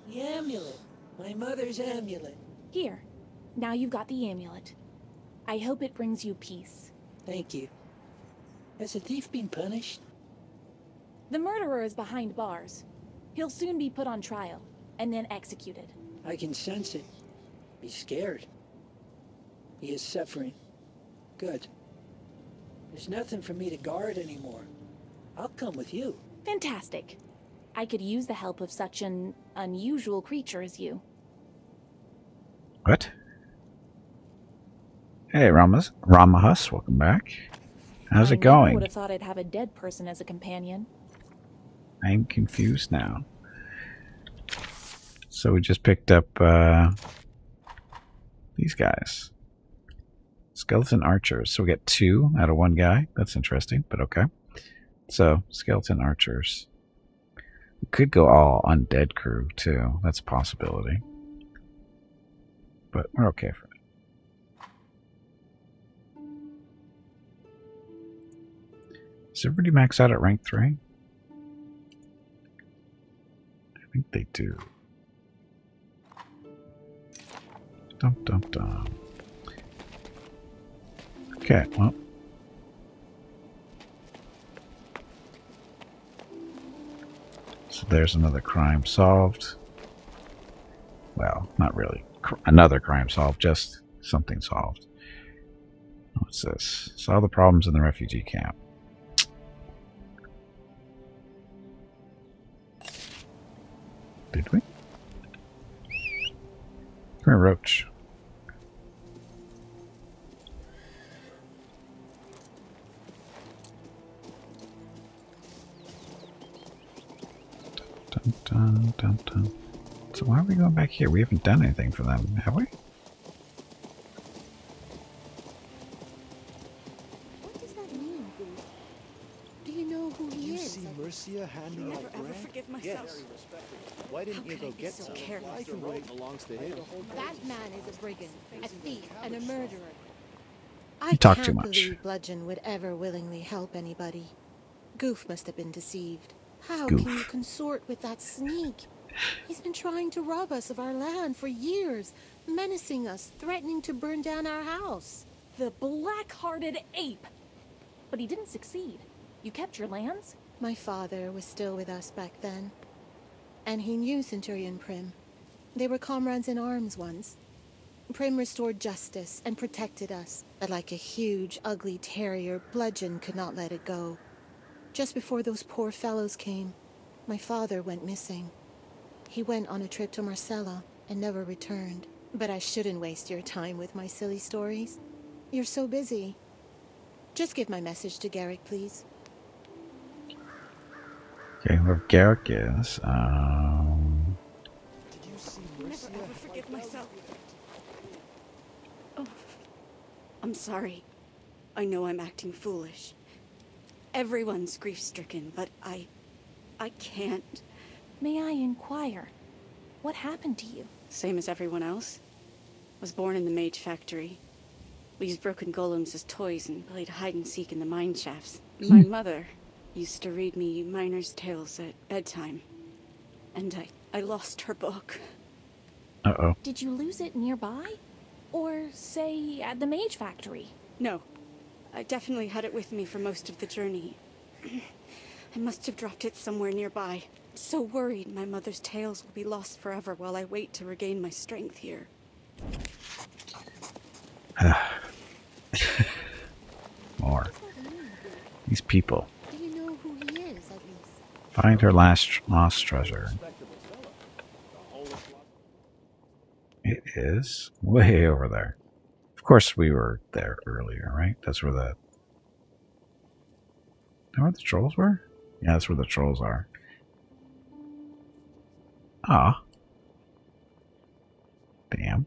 The amulet. My mother's amulet. Here. Now you've got the amulet. I hope it brings you peace. Thank you. Has the thief been punished? The murderer is behind bars. He'll soon be put on trial, and then executed. I can sense it. He's scared. He is suffering. Good. There's nothing for me to guard anymore. I'll come with you. Fantastic. I could use the help of such an unusual creature as you. What? Hey, Ramahus, welcome back. How's it going? I would have thought I'd have a dead person as a companion. I'm confused now. So we just picked up these guys. Skeleton archers. So we get 2 out of 1 guy. That's interesting, but okay. So, skeleton archers. We could go all undead crew, too. That's a possibility. But we're okay for it. Does everybody max out at rank 3? I think they do. Dum dum dum. Okay, well. So there's another crime solved. Well, not really. Another crime solved, just something solved. What's this? Solve the problems in the refugee camp. Did we? Come here, Roach. Dun, dun, dun, dun. So why are we going back here? We haven't done anything for them, have we? What does that mean? Do you know who he is? See Mercia handing Never out ever Brand? forgive myself. Yes. Why didn't How you could I go be get so some? careless? Life and road belongs to him. That man is a brigand, a thief, and a murderer. I You talk can't too much. believe Bludgeon would ever willingly help anybody. Goof must have been deceived. How Goof. can you consort with that sneak? He's been trying to rob us of our land for years, menacing us, threatening to burn down our house. The black-hearted ape! But he didn't succeed. You kept your lands? My father was still with us back then, and he knew Centurion Prim. They were comrades in arms once. Prim restored justice and protected us, but like a huge, ugly terrier, Bludgeon could not let it go. Just before those poor fellows came, my father went missing. He went on a trip to Marcella and never returned. But I shouldn't waste your time with my silly stories. You're so busy. Just give my message to Garrick, please. Okay, whoever Garrick is. I'll never ever forgive myself. Oh, I'm sorry. I know I'm acting foolish. Everyone's grief-stricken, but I can't. May I inquire? What happened to you? Same as everyone else. Was born in the mage factory. We used broken golems as toys and played hide-and-seek in the mine shafts. My mother used to read me miner's tales at bedtime. And I lost her book. Uh-oh. Did you lose it nearby? Or, say, at the mage factory? No. I definitely had it with me for most of the journey. I must have dropped it somewhere nearby. I'm so worried my mother's tales will be lost forever while I wait to regain my strength here. More. These people. Do you know who he is, at least? Find her lost treasure. It is way over there. Of course we were there earlier, right? That's where the... Know where the trolls were? Yeah, that's where the trolls are. Ah. Damn.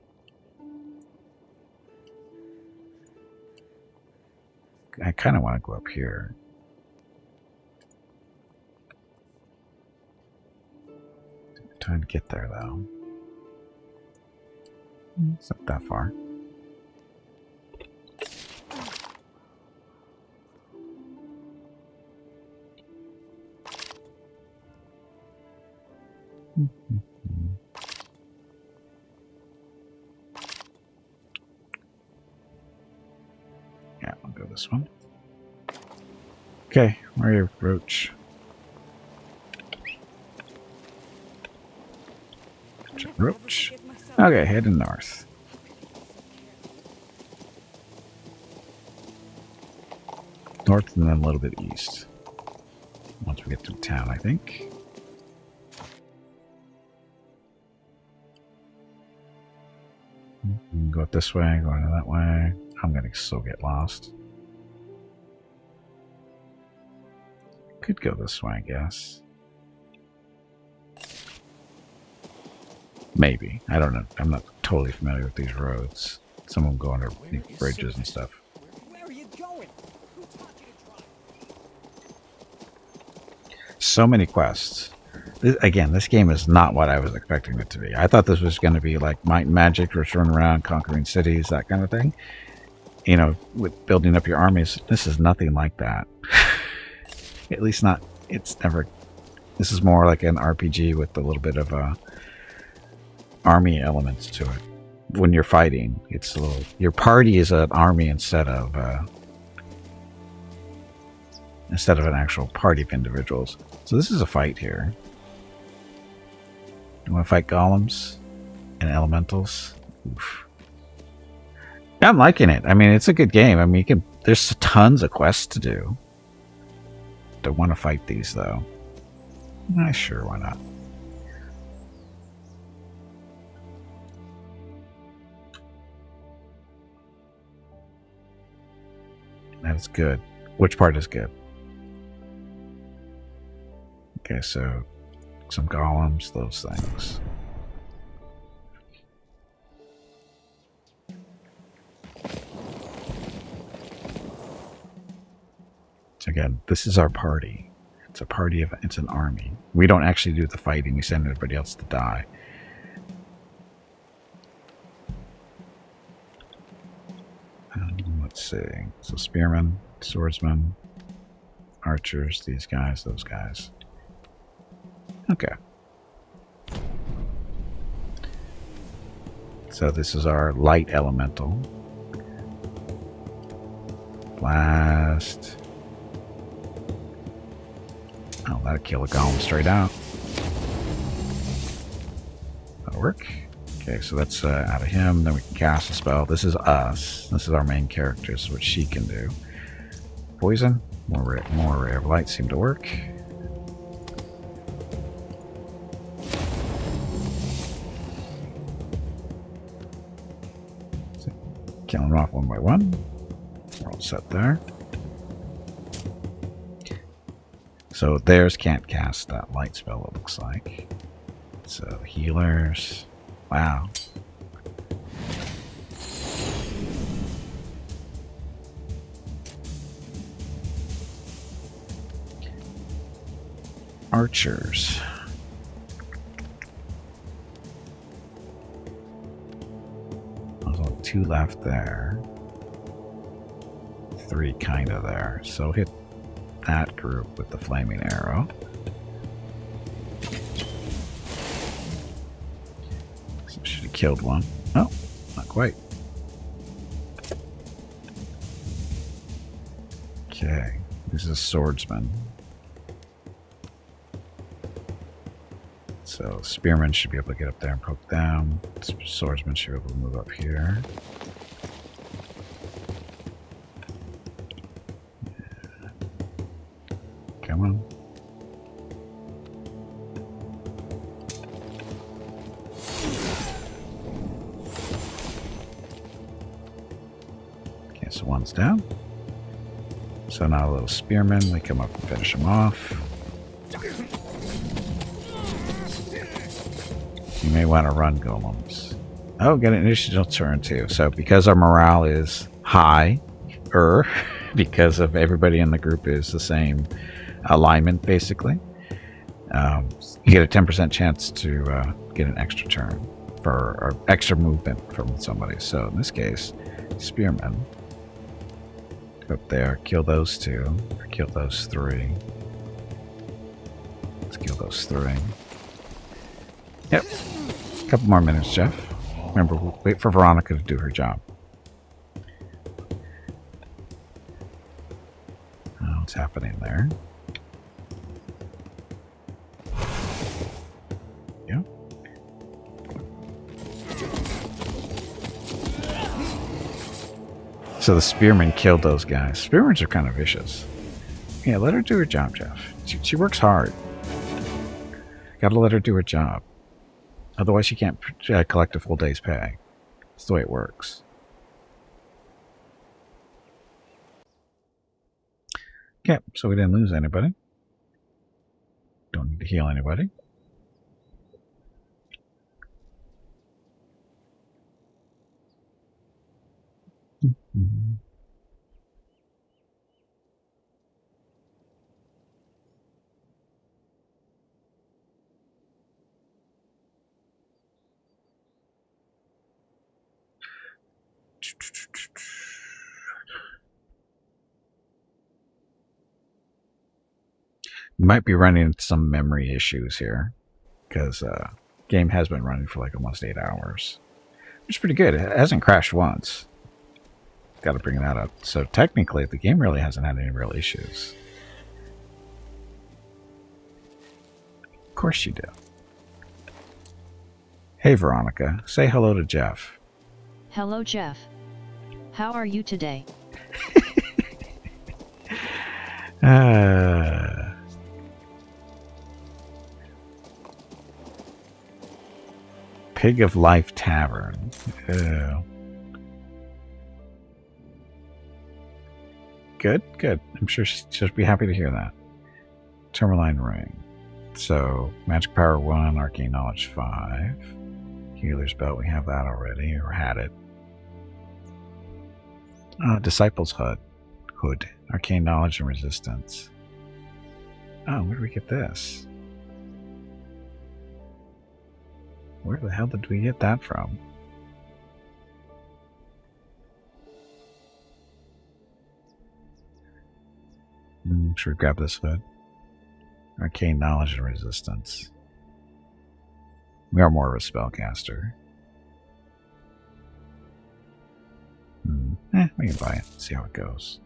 I kind of want to go up here. Time to get there, though. It's not that far. Yeah, I'll go this one. Okay, where are you, Roach? Roach. Okay, heading north. North and then a little bit east. Once we get through town, I think. Go this way, going that way. I'm gonna so get lost. Could go this way, I guess. Maybe. I don't know. I'm not totally familiar with these roads. Some of them go under bridges and stuff. Where are you going? Who taught you to drive? So many quests. Again, this game is not what I was expecting it to be. I thought this was going to be like Might and Magic, just run around, conquering cities, that kind of thing. You know, with building up your armies. This is nothing like that. At least not, it's never... This is more like an RPG with a little bit of army elements to it. When you're fighting, it's a little... Your party is an army instead of an actual party of individuals. So this is a fight here. You want to fight golems and elementals? Oof. Yeah, I'm liking it. I mean, it's a good game. I mean, you can... There's tons of quests to do. Don't want to fight these, though. Sure, why not? That is good. Which part is good? Okay, so some golems, those things. So again, this is our party. It's a party of, it's an army. We don't actually do the fighting. We send everybody else to die. Let's see. So spearmen, swordsmen, archers, these guys, those guys. Okay. So this is our light elemental. Blast. Oh, that'll kill a golem straight out. That'll work. Okay, so that's out of him. Then we can cast a spell. This is us. This is our main character. This is what she can do. Poison. More ray of light seem to work. Killing them off one by one. We're all set there. So theirs can't cast that light spell, it looks like. So healers. Wow. Archers. There's only 2 left there. 3 kind of there. So hit that group with the flaming arrow. So should have killed one. Oh, not quite. Okay, this is a swordsman. So Spearman should be able to get up there and poke down. Swordsman should be able to move up here. Come on. Okay, so one's down. So now a little Spearman, we come up and finish him off. You may want to run golems. Oh, get an initiative turn too. So because our morale is high, because of everybody in the group is the same alignment, basically, you get a 10% chance to get an extra turn or extra movement from somebody. So in this case, Spearman. Go up there, kill those 2, or kill those 3. Let's kill those 3. Yep. A couple more minutes, Jeff. Remember, we'll wait for Veronica to do her job. What's happening there? Yeah. So the Spearman killed those guys. Spearmans are kind of vicious. Yeah, let her do her job, Jeff. She works hard. Gotta let her do her job. Otherwise, she can't collect a full day's pay. That's the way it works. Okay, so we didn't lose anybody. Don't need to heal anybody. You might be running into some memory issues here, because game has been running for like almost 8 hours. Which is pretty good. It hasn't crashed once. Got to bring that up. So technically, the game really hasn't had any real issues. Of course you do. Hey Veronica, say hello to Jeff. Hello Jeff. How are you today? Pig of Life Tavern. Good, good. I'm sure she'll be happy to hear that. Tourmaline Ring. So, Magic Power 1, Arcane Knowledge 5. Healer's Belt, we have that already, or had it. Disciples Hood. Arcane Knowledge and Resistance. Oh, where did we get this? Where the hell did we get that from? Should we grab this hood? Arcane Knowledge and Resistance. We are more of a spellcaster. We can buy it. See how it goes.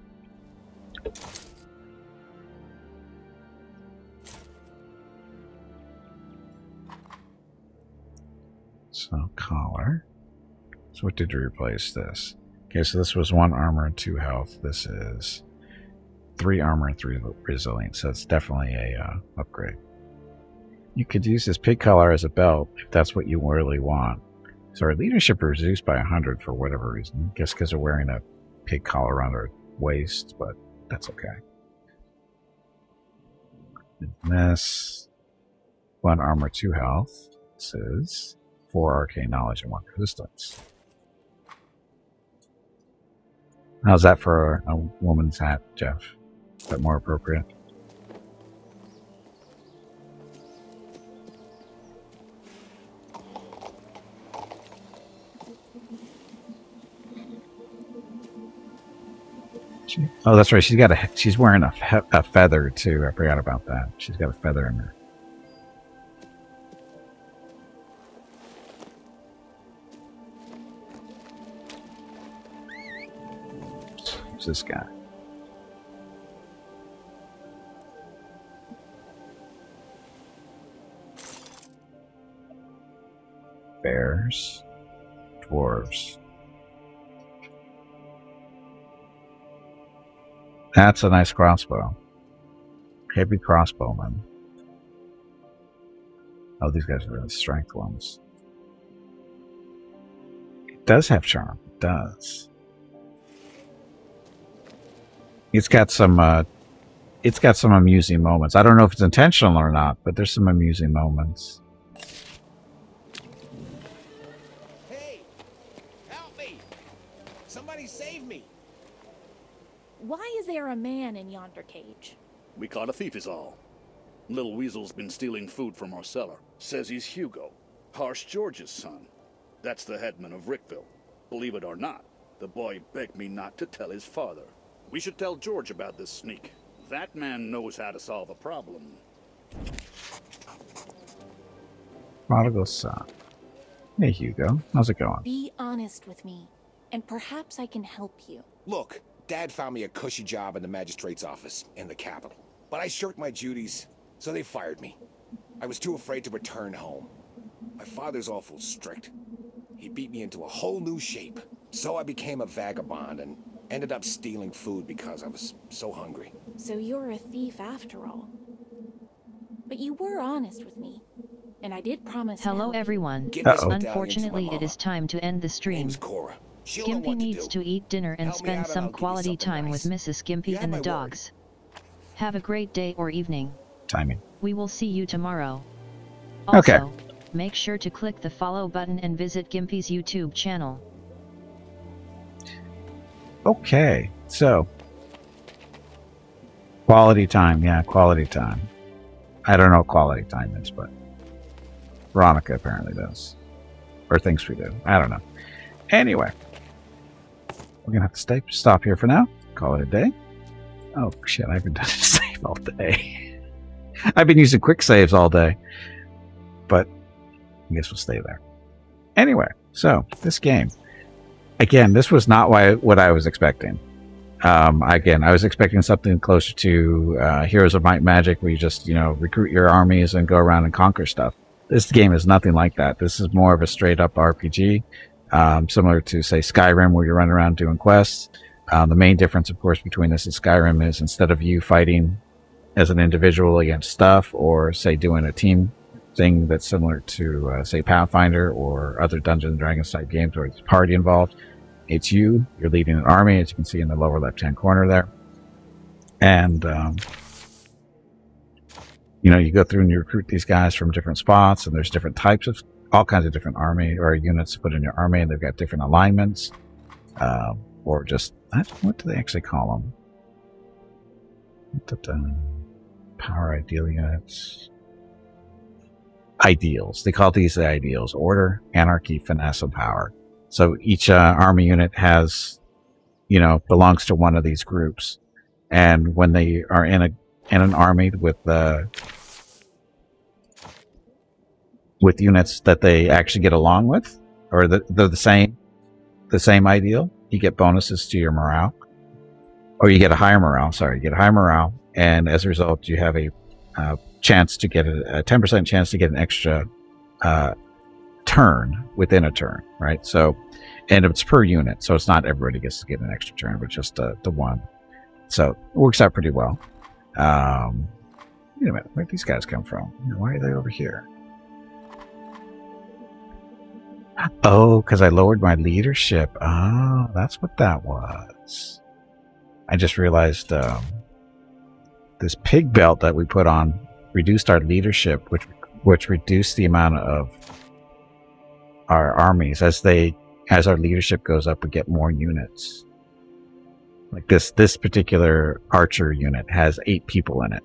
So, collar. So what did you replace this? Okay, so this was 1 armor and 2 health. This is 3 armor and 3 resilience. So it's definitely a upgrade. You could use this pig collar as a belt if that's what you really want. So our leadership is reduced by 100 for whatever reason. I guess because they're wearing a pig collar around their waist, but that's okay. This 1 armor, 2 health. This is 4 arcane knowledge and 1 resistance. How's that for a woman's hat, Jeff? Is that more appropriate? Oh, that's right. She's wearing a feather too. I forgot about that. She's got a feather in her. Who's this guy? Bears, dwarves. That's a nice crossbow. Heavy crossbowman. Oh, these guys are really strength ones. It does have charm. It does. It's got some amusing moments. I don't know if it's intentional or not, but there's some amusing moments. Hey! Help me! Somebody save me! Why is there a man in yonder cage? We caught a thief is all. Little Weasel's been stealing food from our cellar. Says he's Hugo, Harsh George's son. That's the headman of Rickville. Believe it or not, the boy begged me not to tell his father. We should tell George about this sneak. That man knows how to solve a problem. Prodigal son. Hey, Hugo. How's it going? Be honest with me, and perhaps I can help you. Look, Dad found me a cushy job in the magistrate's office in the capital. But I shirked my duties, so they fired me. I was too afraid to return home. My father's awful strict. He beat me into a whole new shape. So I became a vagabond and ended up stealing food because I was so hungry. So you're a thief after all. But you were honest with me, and I did promise to Hello help you. everyone. Unfortunately, it is time to end the stream. Gimpy needs to eat dinner and spend some quality time with Mrs. Gimpy and the dogs. Have a great day or evening. Timing. We will see you tomorrow. Okay. Also, make sure to click the follow button and visit Gimpy's YouTube channel. Okay, so quality time, yeah, quality time. I don't know what quality time is, but Veronica apparently does, or thinks we do. I don't know. Anyway, we're gonna have to stop here for now. Call it a day. Oh shit, I haven't done a save all day. I've been using quick saves all day, but I guess we'll stay there. Anyway, so this game. Again, this was not what I was expecting. Again, I was expecting something closer to Heroes of Might and Magic, where you just, recruit your armies and go around and conquer stuff. This game is nothing like that. This is more of a straight-up RPG, similar to, say, Skyrim, where you run around doing quests. The main difference, of course, between this and Skyrim is instead of you fighting as an individual against stuff, or, say, doing a team thing that's similar to, say, Pathfinder or other Dungeons & Dragons type games where it's party involved. It's you're leading an army, as you can see in the lower left-hand corner there. And, you go through and you recruit these guys from different spots, and there's different types of, all kinds of different army or units to put in your army, and they've got different alignments, or just, what do they actually call them? Power ideal units. Ideals. They call these the ideals. Order, anarchy, finesse, and power. So each army unit has, belongs to one of these groups. And when they are in an army with units that they actually get along with, or they're the same ideal, you get bonuses to your morale. Or you get a higher morale, you get a higher morale, and as a result, you have a chance to get a 10% chance to get an extra turn within a turn, right? So, and it's per unit, so it's not everybody gets to get an extra turn, but just the one. So it works out pretty well. Wait a minute, where'd these guys come from? Why are they over here? Oh, because I lowered my leadership. Oh, that's what that was. I just realized this pig belt that we put on reduced our leadership, which reduced the amount of our armies. As our leadership goes up, we get more units. Like this particular archer unit has 8 people in it,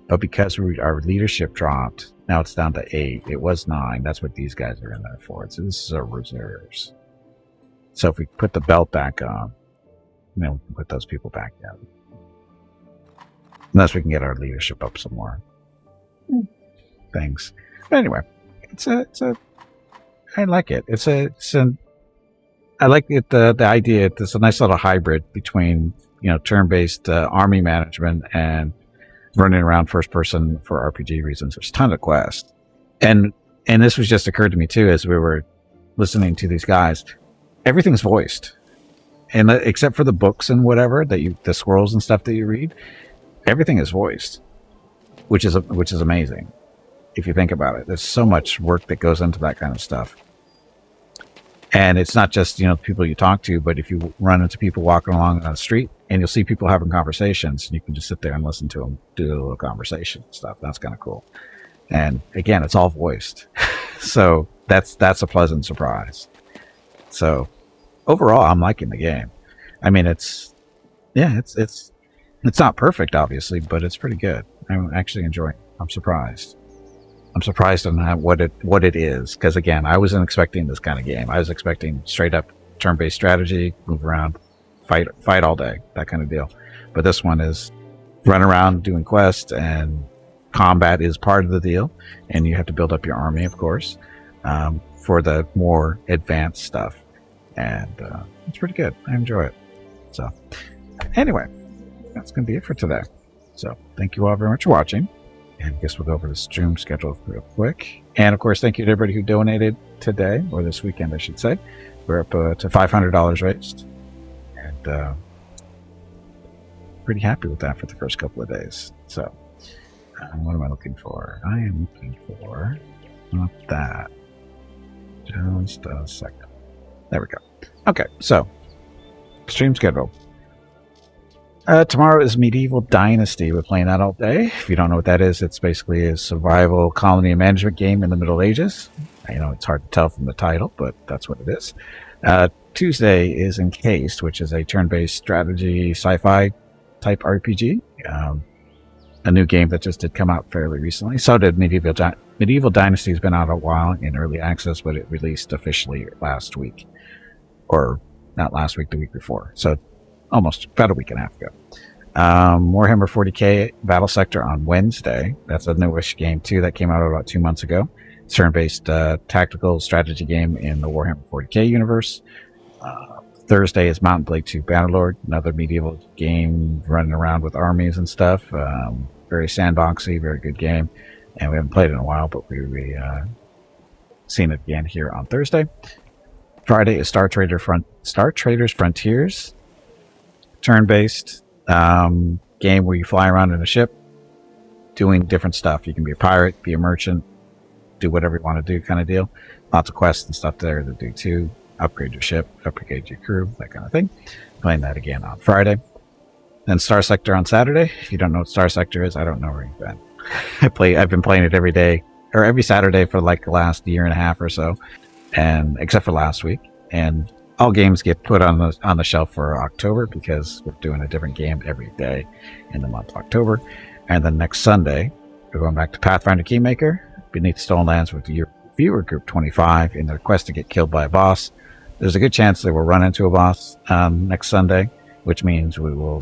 but because our leadership dropped, now it's down to 8. It was 9. That's what these guys are in there for. So this is our reserves. So if we put the belt back on, we can put those people back down. Unless we can get our leadership up some more. Things. But anyway, I like it. I like it, the idea. It's a nice little hybrid between, turn-based army management and running around first person for RPG reasons. There's a ton of quests. And this was just occurred to me too as we were listening to these guys. Everything's voiced. And except for the books and whatever the scrolls and stuff that you read, everything is voiced, which is amazing if you think about it. There's so much work that goes into that kind of stuff. And it's not just, people you talk to, but if you run into people walking along on the street and you'll see people having conversations, and you can just sit there and listen to them do a little conversation and stuff. That's kind of cool. And again, it's all voiced. So that's a pleasant surprise. So overall, I'm liking the game. I mean, it's not perfect, obviously, but it's pretty good. I'm actually enjoying it. I'm surprised. I'm surprised on what it is, because again, I wasn't expecting this kind of game. I was expecting straight up turn-based strategy, move around, fight all day, that kind of deal. But this one is run around doing quests, and combat is part of the deal, and you have to build up your army, of course, for the more advanced stuff. And it's pretty good. I enjoy it. So anyway, that's going to be it for today. So thank you all very much for watching. And I guess we'll go over the stream schedule real quick. And of course, thank you to everybody who donated today, or this weekend, I should say. We're up to $500 raised. And pretty happy with that for the first couple of days. So, what am I looking for? I am looking for not that. Just a second. There we go. Okay, so stream schedule. Tomorrow is Medieval Dynasty. We're playing that all day. If you don't know what that is, it's basically a survival colony and management game in the Middle Ages. I know it's hard to tell from the title, but that's what it is. Tuesday is Encased, which is a turn-based strategy sci-fi type RPG. A new game that just did come out fairly recently. So did Medieval Dynasty. Has been out a while in early access, but it released officially last week. Or not last week, the week before. So almost about a week and a half ago. Warhammer 40k Battle Sector on Wednesday. That's a newish game too that came out about 2 months ago. It's turn-based tactical strategy game in the Warhammer 40k universe. Thursday is Mountain Blade 2 Bannerlord, another medieval game running around with armies and stuff. Very sandboxy, very good game. And we haven't played it in a while, but we'll be seeing it again here on Thursday. Friday is Star Traders Frontiers. Turn-based game where you fly around in a ship doing different stuff. You can be a pirate, be a merchant, do whatever you want to do kind of deal. Lots of quests and stuff there to do too. Upgrade your ship, upgrade your crew, that kind of thing. Playing that again on Friday. Then Star Sector on Saturday. If you don't know what Star Sector is, I don't know where you've been. I've been playing it every day, or every Saturday for like the last year and a half or so, and except for last week. And all games get put on the shelf for October because we're doing a different game every day in the month of October. And then next Sunday, we're going back to Pathfinder Kingmaker, Beneath Stolen Lands with your viewer group 25 in their quest to get killed by a boss. There's a good chance they will run into a boss next Sunday, which means we will,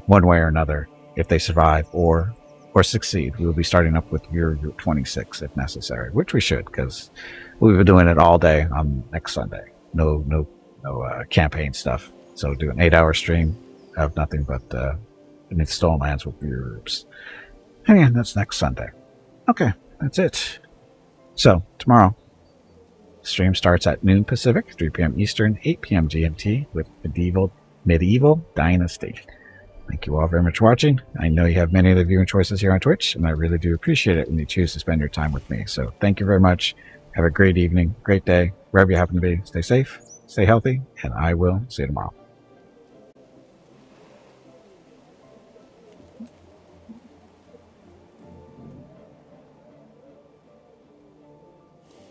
one way or another, if they survive or succeed, we will be starting up with viewer group 26 if necessary, which we should, because we'll be doing it all day on next Sunday. No campaign stuff. So do an 8-hour stream of nothing but Beneath Stolen Lands with viewer groups. And yeah, that's next Sunday. Okay, that's it. So tomorrow, stream starts at noon Pacific, 3 p.m. Eastern, 8 p.m. GMT with Medieval Dynasty. Thank you all very much for watching. I know you have many of the viewing choices here on Twitch, and I really do appreciate it when you choose to spend your time with me. So thank you very much. Have a great evening, great day, wherever you happen to be. Stay safe, stay healthy, and I will see you tomorrow.